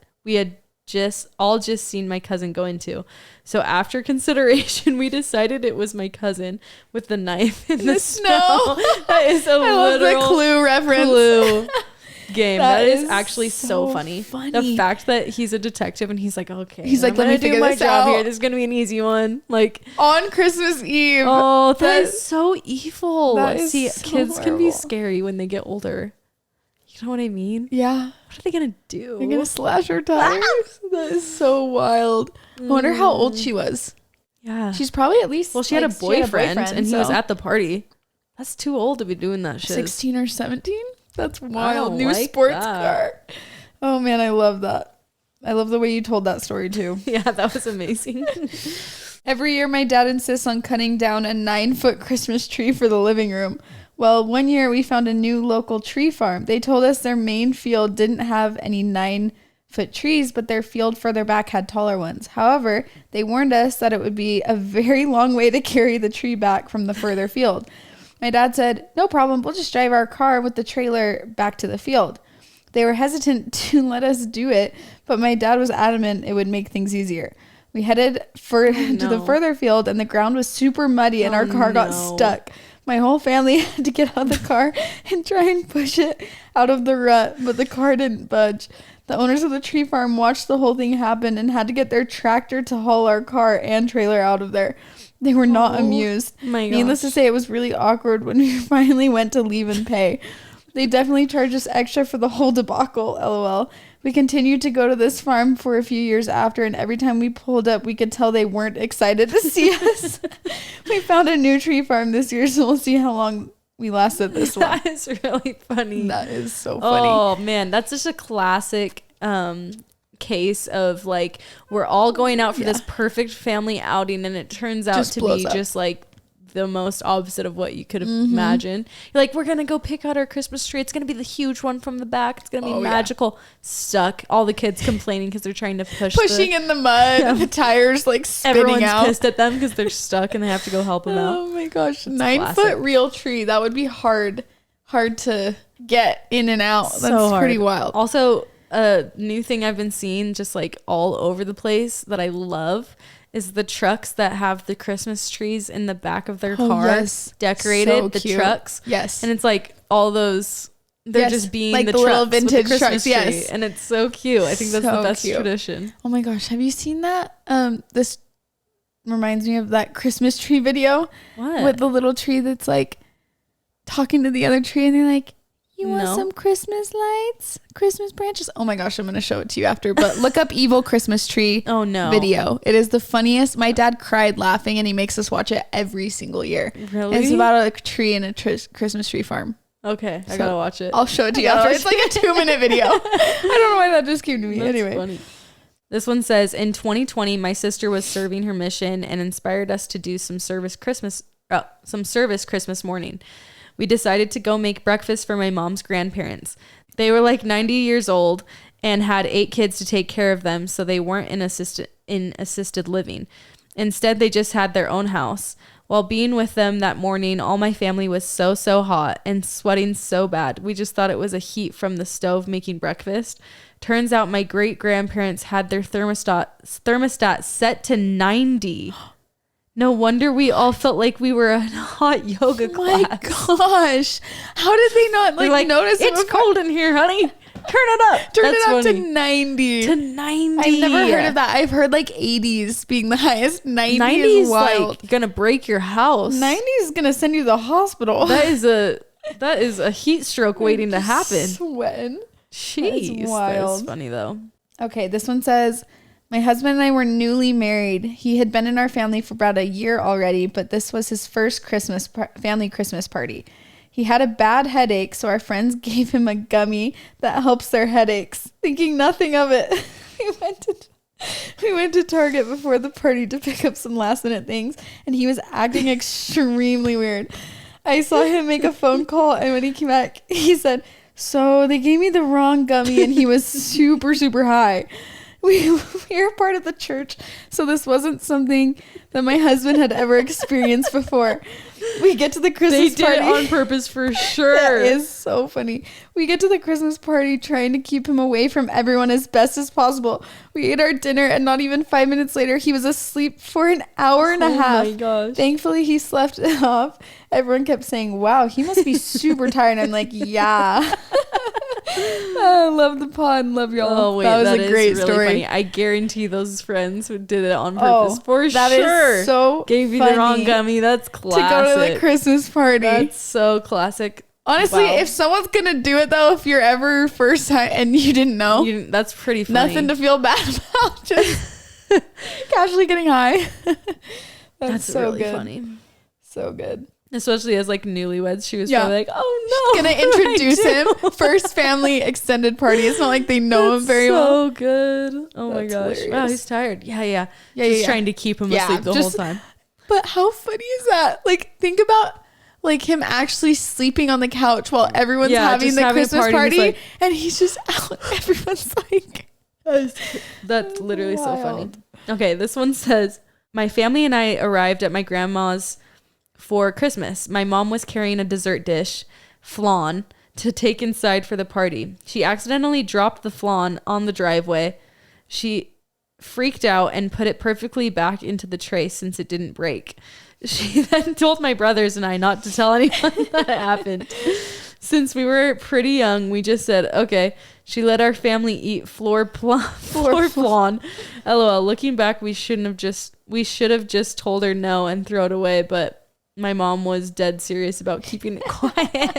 just seen my cousin go into. So after consideration, we decided it was my cousin with the knife in the snow. That is a literal Clue reference. Clue game. That is actually so funny. The fact that he's a detective and he's like, okay, he's like, let me do my job here. This is gonna be an easy one. Like on Christmas Eve. Oh, that is so evil. See, so kids horrible. can be scary when they get older. You know what I mean? Yeah. What are they gonna do? They're gonna slash her tires. That is so wild. I wonder how old she was. Yeah. She's probably at least. Well, she had a boyfriend and he was at the party. That's too old to be doing that shit. 16 or 17? That's wild. New sports car. Oh man, I love that. I love the way you told that story too. Yeah, that was amazing. Every year my dad insists on cutting down a 9-foot Christmas tree for the living room. Well, one year we found a new local tree farm. They told us their main field didn't have any 9-foot trees, but their field further back had taller ones. However, they warned us that it would be a very long way to carry the tree back from the further field. My dad said, no problem, we'll just drive our car with the trailer back to the field. They were hesitant to let us do it, but my dad was adamant it would make things easier. We headed to the further field, and the ground was super muddy, and our car got stuck. My whole family had to get out of the car and try and push it out of the rut, but the car didn't budge. The owners of the tree farm watched the whole thing happen and had to get their tractor to haul our car and trailer out of there. They were not amused. Needless to say, it was really awkward when we finally went to leave and pay. They definitely charged us extra for the whole debacle, LOL. We continued to go to this farm for a few years after, and every time we pulled up, we could tell they weren't excited to see us. We found a new tree farm this year, so we'll see how long we lasted this one. That is really funny. That is so funny. Oh, man. That's just a classic case of, like, we're all going out for this perfect family outing, and it turns out to be just, like, the most opposite of what you could imagine. You're like, we're gonna go pick out our Christmas tree. It's gonna be the huge one from the back. It's gonna be magical. Stuck. All the kids complaining because they're trying to pushing in the mud. And the tires like spinning Everyone's out. Pissed at them because they're stuck and they have to go help them out. Oh my gosh, 9-foot real tree. That would be hard to get in and out. That's pretty wild. Also, a new thing I've been seeing just like all over the place that I love is the trucks that have the Christmas trees in the back of their car decorated. So the trucks. Yes. And it's like all those, they're just being like the little vintage trucks. Tree. Yes. And it's so cute. I think that's the best tradition. Oh my gosh. Have you seen that? This reminds me of that Christmas tree video. What? With the little tree that's like talking to the other tree and they're like, you want some Christmas lights? Christmas branches? Oh my gosh, I'm going to show it to you after. But look up Evil Christmas Tree video. It is the funniest. My dad cried laughing and he makes us watch it every single year. Really? It's about a tree in a Christmas tree farm. Okay, I got to watch it. I'll show it to you after. It's like a 2-minute video. I don't know why that just came to me. Anyway. Funny. This one says, in 2020, my sister was serving her mission and inspired us to do some service Christmas morning. We decided to go make breakfast for my mom's grandparents. They were like 90 years old and had 8 kids to take care of them, so they weren't in assisted living. Instead, they just had their own house. While being with them that morning, all my family was so hot and sweating so bad. We just thought it was a heat from the stove making breakfast. Turns out my great-grandparents had their thermostat set to 90. No wonder we all felt like we were in a hot yoga class. My gosh. How did they not like notice it's cold in here, honey? Turn it up. Turn it up to 90. To 90. I've never heard of that. I've heard like 80s being the highest. 90 is wild. Like gonna break your house. 90 is gonna send you to the hospital. That is a heat stroke waiting to happen. Sweating. Jeez. That's funny though. Okay, this one says, my husband and I were newly married. He had been in our family for about a year already, but this was his first family Christmas party. He had a bad headache, so our friends gave him a gummy that helps their headaches. Thinking nothing of it, we went to Target before the party to pick up some last-minute things, and he was acting extremely weird. I saw him make a phone call, and when he came back, he said, so they gave me the wrong gummy, and he was super high. We are part of the church, so this wasn't something that my husband had ever experienced before. We get to the Christmas party. They did it on purpose for sure. That is so funny. We get to the Christmas party trying to keep him away from everyone as best as possible. We ate our dinner and not even 5 minutes later, he was asleep for an hour and a half. Oh my gosh. Thankfully, he slept it off. Everyone kept saying, wow, he must be super tired. I'm like, yeah. I love the pod. Love y'all. Oh, wait, that was a great story. Funny. I guarantee those friends who did it on purpose for that sure. Is so gave you funny. the wrong gummy. That's classic. To go to the Christmas party. That's so classic. Honestly, if someone's gonna do it though, if you're ever first time and you didn't know, that's pretty funny. Nothing to feel bad about. Just casually getting high. that's so really good. Funny. So good. Especially as like newlyweds, she was probably like, "Oh no!" She's gonna introduce him first family extended party. It's not like they know him very well. So good. Oh my gosh! Hilarious. Wow, he's tired. Yeah. Just trying to keep him asleep the whole time. But how funny is that? Like, think about like him actually sleeping on the couch while everyone's having the Christmas party, and he's just out. Everyone's like, that's literally so funny. Okay, this one says, my family and I arrived at my grandma's for Christmas. My mom was carrying a dessert dish, flan, to take inside for the party. She accidentally dropped the flan on the driveway. She freaked out and put it perfectly back into the tray since it didn't break. She then told my brothers and I not to tell anyone that it happened. Since we were pretty young, we just said, okay. She let our family eat floor flan. LOL. Looking back, we should have just told her no and throw it away, but my mom was dead serious about keeping it quiet.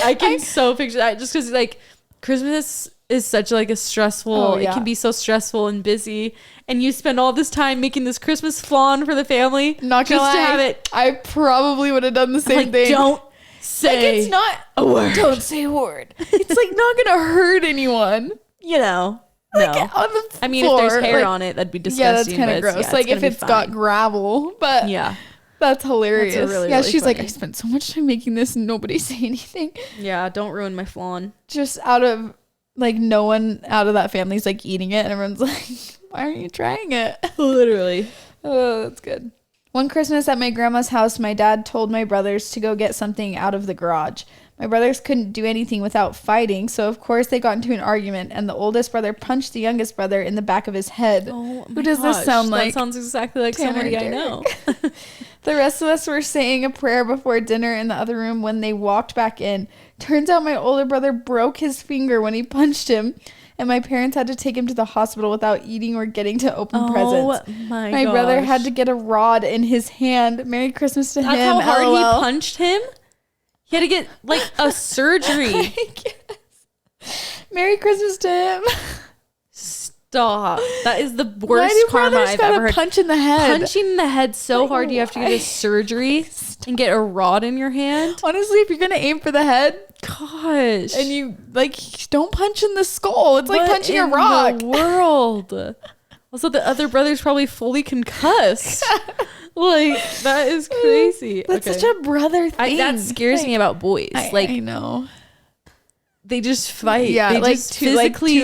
I can so picture that, just because like Christmas is such like a stressful, it can be so stressful and busy, and you spend all this time making this Christmas flan for the family. Not just to have it. I probably would have done the same thing. Don't say like, it's not a word. Don't say a word. It's like not gonna hurt anyone. You know. Like no. On the floor, I mean, if there's hair on it, that'd be disgusting. Yeah, that's kind of gross. Like if it's got gravel, but yeah. That's hilarious. That's really she's funny. Like, I spent so much time making this and nobody say anything. Yeah, don't ruin my flan. Just out of like no one out of that family's like eating it and everyone's like, why aren't you trying it? Literally. Oh, that's good. One Christmas at my grandma's house, my dad told my brothers to go get something out of the garage. My brothers couldn't do anything without fighting, so of course they got into an argument, and the oldest brother punched the youngest brother in the back of his head. Oh, who does this sound like? That sounds exactly like Tanner somebody I know. The rest of us were saying a prayer before dinner in the other room when they walked back in. Turns out my older brother broke his finger when he punched him, and my parents had to take him to the hospital without eating or getting to open presents. My brother had to get a rod in his hand. Merry Christmas to him. That's how hard he punched him? He had to get like a surgery. Merry Christmas to him. Stop. That is the worst karma I've ever heard. Punch in the head. Punching in the head so hard you have to get a surgery and get a rod in your hand. Honestly, if you're going to aim for the head, gosh. And you like don't punch in the skull. It's like punching a rock. The world. Also, the other brother's probably fully concussed. Like, that is crazy. That's such a brother thing. That scares me about boys. I know. They just fight. Yeah, they like just physically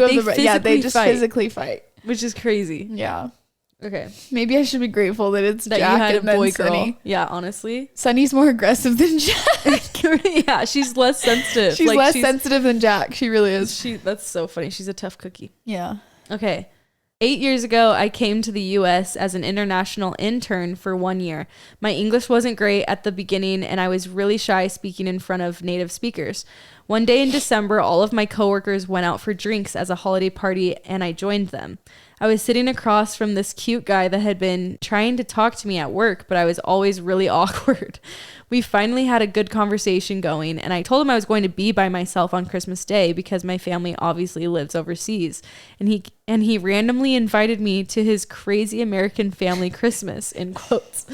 fight. Which is crazy. Yeah. Okay. Maybe I should be grateful that it's that Jack you had and a boy girl. Sunny. Yeah, honestly. Sunny's more aggressive than Jack. Yeah, she's less sensitive. She's less sensitive than Jack. She really is. That's so funny. She's a tough cookie. Yeah. Okay. 8 years ago, I came to the U.S. as an international intern for 1 year. My English wasn't great at the beginning, and I was really shy speaking in front of native speakers. One day in December, all of my coworkers went out for drinks as a holiday party, and I joined them. I was sitting across from this cute guy that had been trying to talk to me at work, but I was always really awkward. We finally had a good conversation going, and I told him I was going to be by myself on Christmas Day because my family obviously lives overseas. And he randomly invited me to his crazy American family Christmas, in quotes,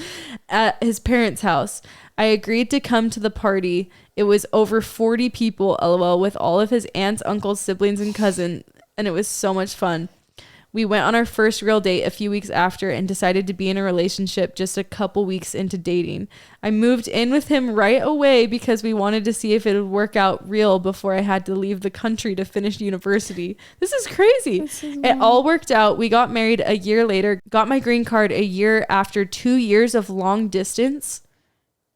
at his parents' house. I agreed to come to the party. It was over 40 people, LOL, with all of his aunts, uncles, siblings, and cousins, and it was so much fun. We went on our first real date a few weeks after and decided to be in a relationship just a couple weeks into dating. I moved in with him right away because we wanted to see if it would work out real before I had to leave the country to finish university. This is crazy. It all worked out. We got married a year later, got my green card a year after 2 years of long distance,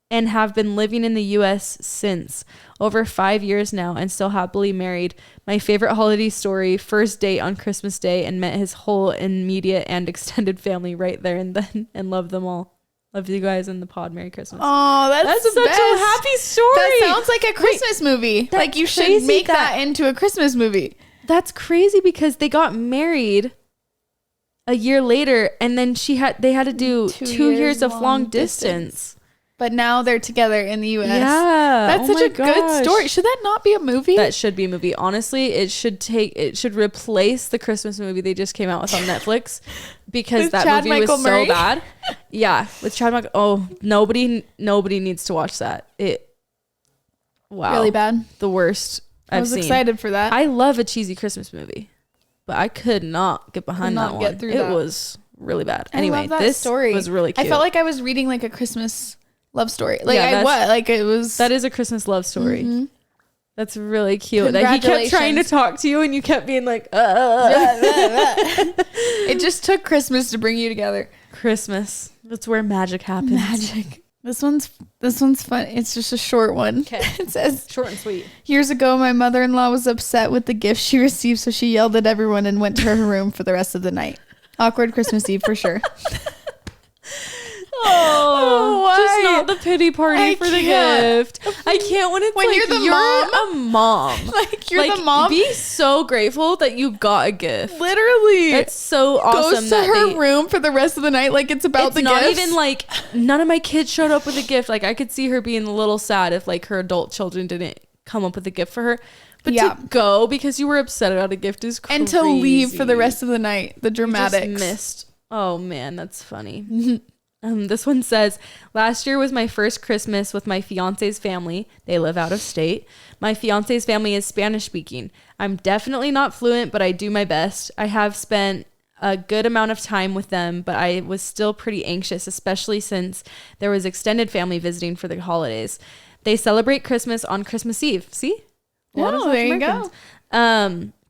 and have been living in the U.S. since. Over 5 years now and still happily married. My favorite holiday story, first date on Christmas Day, and met his whole immediate and extended family right there and then, and love them all. Love you guys in the pod. Merry Christmas. Oh, that's such a happy story. That sounds like a Christmas movie. Like you should make that into a Christmas movie. That's crazy because they got married a year later and then they had to do 2 years of long distance. But now they're together in the U.S. Yeah. That's such a good story. Should that not be a movie? That should be a movie. Honestly, it should replace the Christmas movie they just came out with on Netflix because that movie was so bad. Yeah. With Chad Michael. Oh, nobody needs to watch that. Wow. Really bad. The worst I've seen. I was excited for that. I love a cheesy Christmas movie, but I could not get behind that one. It was really bad. Anyway, this story was really cute. I felt like I was reading like a Christmas love story. That is a Christmas love story. Mm-hmm. That's really cute. That he kept trying to talk to you and you kept being like, It just took Christmas to bring you together. Christmas. That's where magic happens. Magic. This one's fun. It's just a short one. Okay. It says, short and sweet. Years ago, my mother-in-law was upset with the gift she received, so she yelled at everyone and went to her room for the rest of the night. Awkward Christmas Eve for sure. Just not the pity party for the gift. I can't when it's when like you're a mom. Like you're the mom. Be so grateful that you got a gift. Literally. It's so awesome. Goes to her room for the rest of the night like it's about the gift. It's not even like none of my kids showed up with a gift. Like I could see her being a little sad if like her adult children didn't come up with a gift for her. But to go because you were upset about a gift is crazy. And to leave for the rest of the night. The dramatics. You just missed. Oh man, that's funny. This one says, last year was my first Christmas with my fiance's family. They live out of state. My fiance's family is Spanish speaking. I'm definitely not fluent, but I do my best. I have spent a good amount of time with them, but I was still pretty anxious, especially since there was extended family visiting for the holidays. They celebrate Christmas on Christmas Eve. See? Oh, there you go.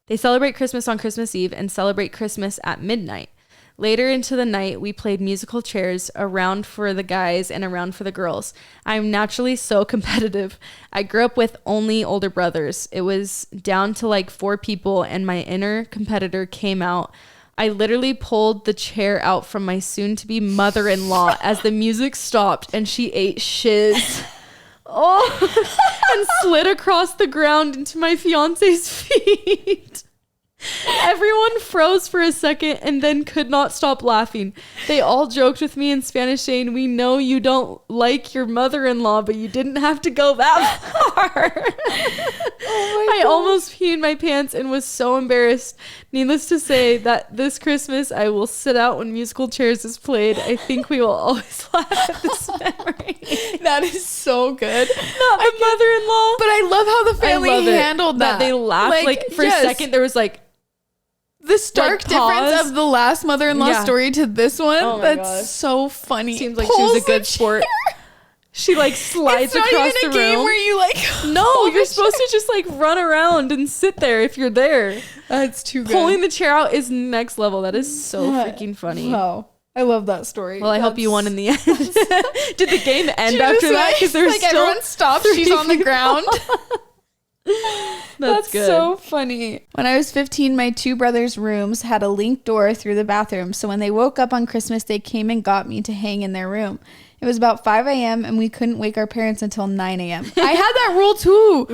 They celebrate Christmas on Christmas Eve and celebrate Christmas at midnight. Later into the night, we played musical chairs, a round for the guys and a round for the girls. I'm naturally so competitive. I grew up with only older brothers. It was down to like 4 people and my inner competitor came out. I literally pulled the chair out from my soon-to-be mother-in-law as the music stopped and she ate shiz. And slid across the ground into my fiance's feet. Everyone froze for a second and then could not stop laughing. They all joked with me in Spanish saying, we know you don't like your mother-in-law, but you didn't have to go that far. I almost peed my pants and was so embarrassed. Needless to say that this Christmas I will sit out when musical chairs is played. I think we will always laugh at this memory. That is so good. Not the mother-in-law. But I love how the family handled that. They laughed like for a second. There was like the stark difference of the last mother-in-law story to this one. Oh that's so funny. Seems like she was a good sport. She like slides across the room. It's not even a game where you like no, you're supposed to just like run around and sit there if you're there. That's too good. Pulling the chair out is next level. That is so freaking funny. Wow. I love that story. Well, I hope you won in the end. Did the game end after that? Because there's like still everyone stops. She's on the ground. That's good. So funny. When I was 15, my 2 brothers' rooms had a linked door through the bathroom. So when they woke up on Christmas, they came and got me to hang in their room. It was about 5 a.m. and we couldn't wake our parents until 9 a.m. I had that rule too.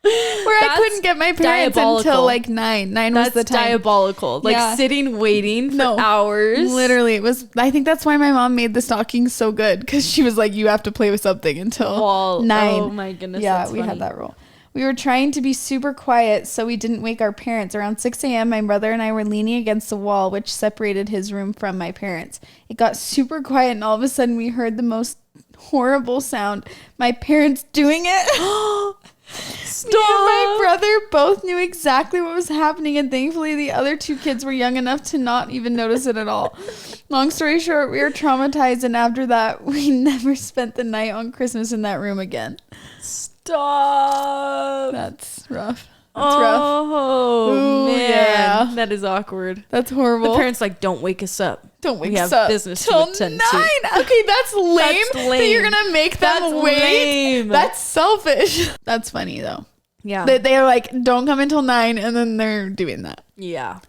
Where I couldn't get my parents until like 9. 9 was the time. That's diabolical. Like sitting waiting for hours. Literally, it was. I think that's why my mom made the stockings so good because she was like, you have to play with something until 9. Oh my goodness. Yeah, we had that rule. We were trying to be super quiet so we didn't wake our parents. Around 6 a.m., my brother and I were leaning against the wall, which separated his room from my parents. It got super quiet, and all of a sudden, we heard the most horrible sound. My parents doing it. Stop. Me and my brother both knew exactly what was happening, and thankfully the other 2 kids were young enough to not even notice it at all. Long story short, we were traumatized, and after that, we never spent the night on Christmas in that room again. Stop. That's rough. That's rough. Oh, man. Yeah. That is awkward. That's horrible. The parents like, don't wake us up. Don't wake us up. Business till to attend 9. To. Okay, that's lame. That you're going to make them wait. Lame. That's selfish. That's funny, though. Yeah. They're like, don't come until 9, and then they're doing that. Yeah.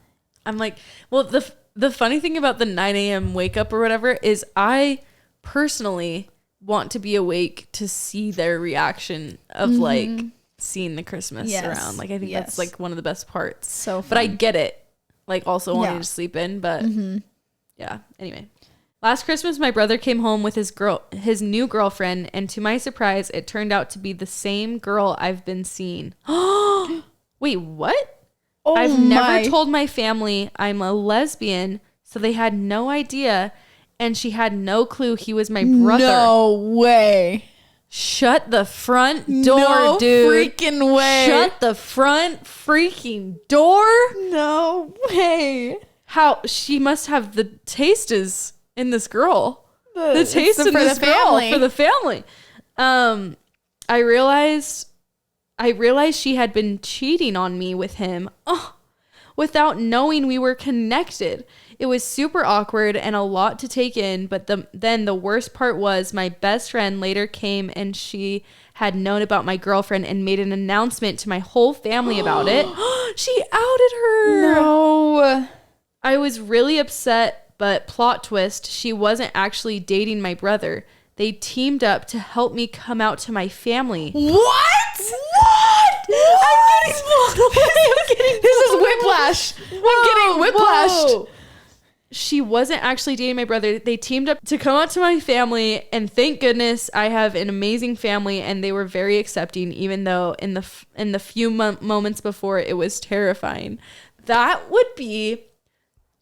I'm like, well, the funny thing about the 9 a.m. wake up or whatever is I personally want to be awake to see their reaction of like seeing the Christmas around. Like I think that's like one of the best parts. So fun. But I get it. Like also wanting to sleep in, but yeah. Anyway. Last Christmas my brother came home with his new girlfriend, and to my surprise it turned out to be the same girl I've been seeing. Wait, what? Oh, I've never told my family I'm a lesbian, so they had no idea. And she had no clue he was my brother. No way. Shut the front door, no dude. Freaking way. Shut the front freaking door. No way. How she must have the taste is in this girl. The taste in this girl for the family. I realized she had been cheating on me with him. Oh, without knowing we were connected. It was super awkward and a lot to take in, but then the worst part was my best friend later came and she had known about my girlfriend and made an announcement to my whole family about it. She outed her. No. I was really upset, but plot twist, she wasn't actually dating my brother. They teamed up to help me come out to my family. What? I'm getting blown away. This is whiplash. I'm getting whiplashed. Whoa. She wasn't actually dating my brother. They teamed up to come out to my family, and thank goodness I have an amazing family, and they were very accepting, even though in the few moments before it was terrifying. That would be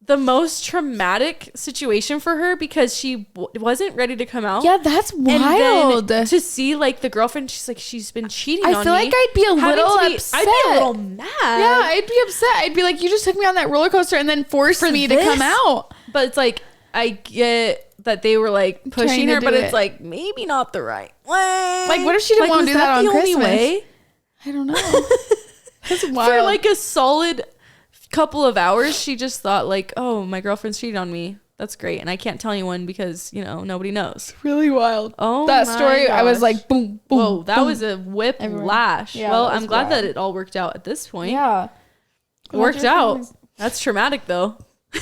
the most traumatic situation for her because she wasn't ready to come out. Yeah, that's wild. And then to see like the girlfriend, she's like, she's been cheating on me. I feel like I'd be a little upset. I'd be a little mad. Yeah, I'd be upset. I'd be like, you just took me on that roller coaster and then forced me to come out. But it's like, I get that they were like pushing her, but it's like maybe not the right way. Like, what if she didn't want to do that on Christmas? I don't know. That's wild. For like a solid couple of hours, she just thought like, oh, my girlfriend's cheating on me. That's great. And I can't tell anyone because, you know, nobody knows. Really wild. Oh, that story, gosh. I was like, boom, boom. Whoa, that boom. Was a whiplash. Yeah, well, I'm glad that it all worked out at this point. Yeah. Worked out. That's traumatic though.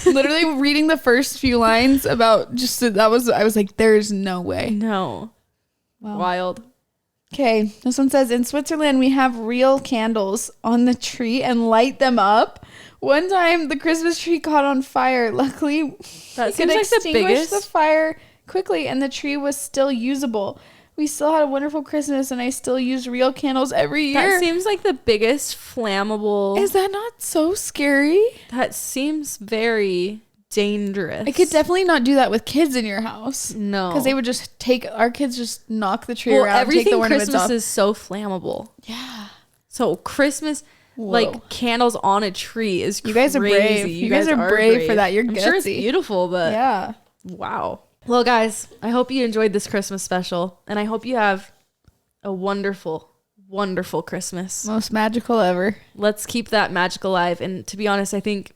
Literally reading the first few lines about I was like, there's no way. No. Wow. Wild. Okay. This one says, in Switzerland, we have real candles on the tree and light them up. One time, the Christmas tree caught on fire. Luckily, that seems like the biggest. The fire quickly, and the tree was still usable. We still had a wonderful Christmas, and I still use real candles every year. That seems like the biggest flammable. Is that not so scary? That seems very dangerous. I could definitely not do that with kids in your house. No, because they would just our kids just knock the tree around. Everything take the Christmas off. is so flammable. Yeah. So Christmas. Whoa. Like candles on a tree is crazy. You guys are brave. You guys are brave for that. You're gutsy. I'm sure it's beautiful, but yeah. Wow. Well, guys, I hope you enjoyed this Christmas special, and I hope you have a wonderful, wonderful Christmas. Most magical ever. Let's keep that magic alive. And to be honest, I think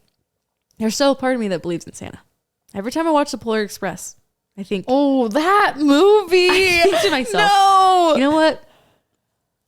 there's still a part of me that believes in Santa. Every time I watch The Polar Express, I think, oh, that movie. I think to myself, no. You know what?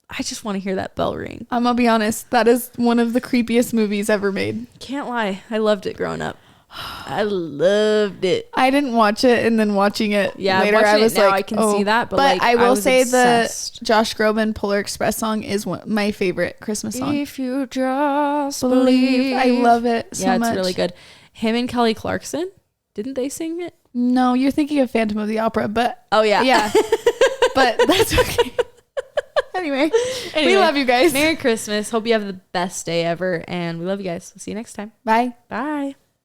I just want to hear that bell ring. I'm going to be honest. That is one of the creepiest movies ever made. Can't lie. I loved it growing up. I loved it. I didn't watch it, and then watching it later, I was now, like, I can see that. But like, I will say obsessed. The Josh Groban Polar Express song is my favorite Christmas song. If you just believe. I love it so much. Yeah, it's really good. Him and Kelly Clarkson, didn't they sing it? No, you're thinking of Phantom of the Opera, but oh yeah. Yeah. But that's okay. Anyway, we love you guys. Merry Christmas. Hope you have the best day ever. And we love you guys. We'll see you next time. Bye. Bye.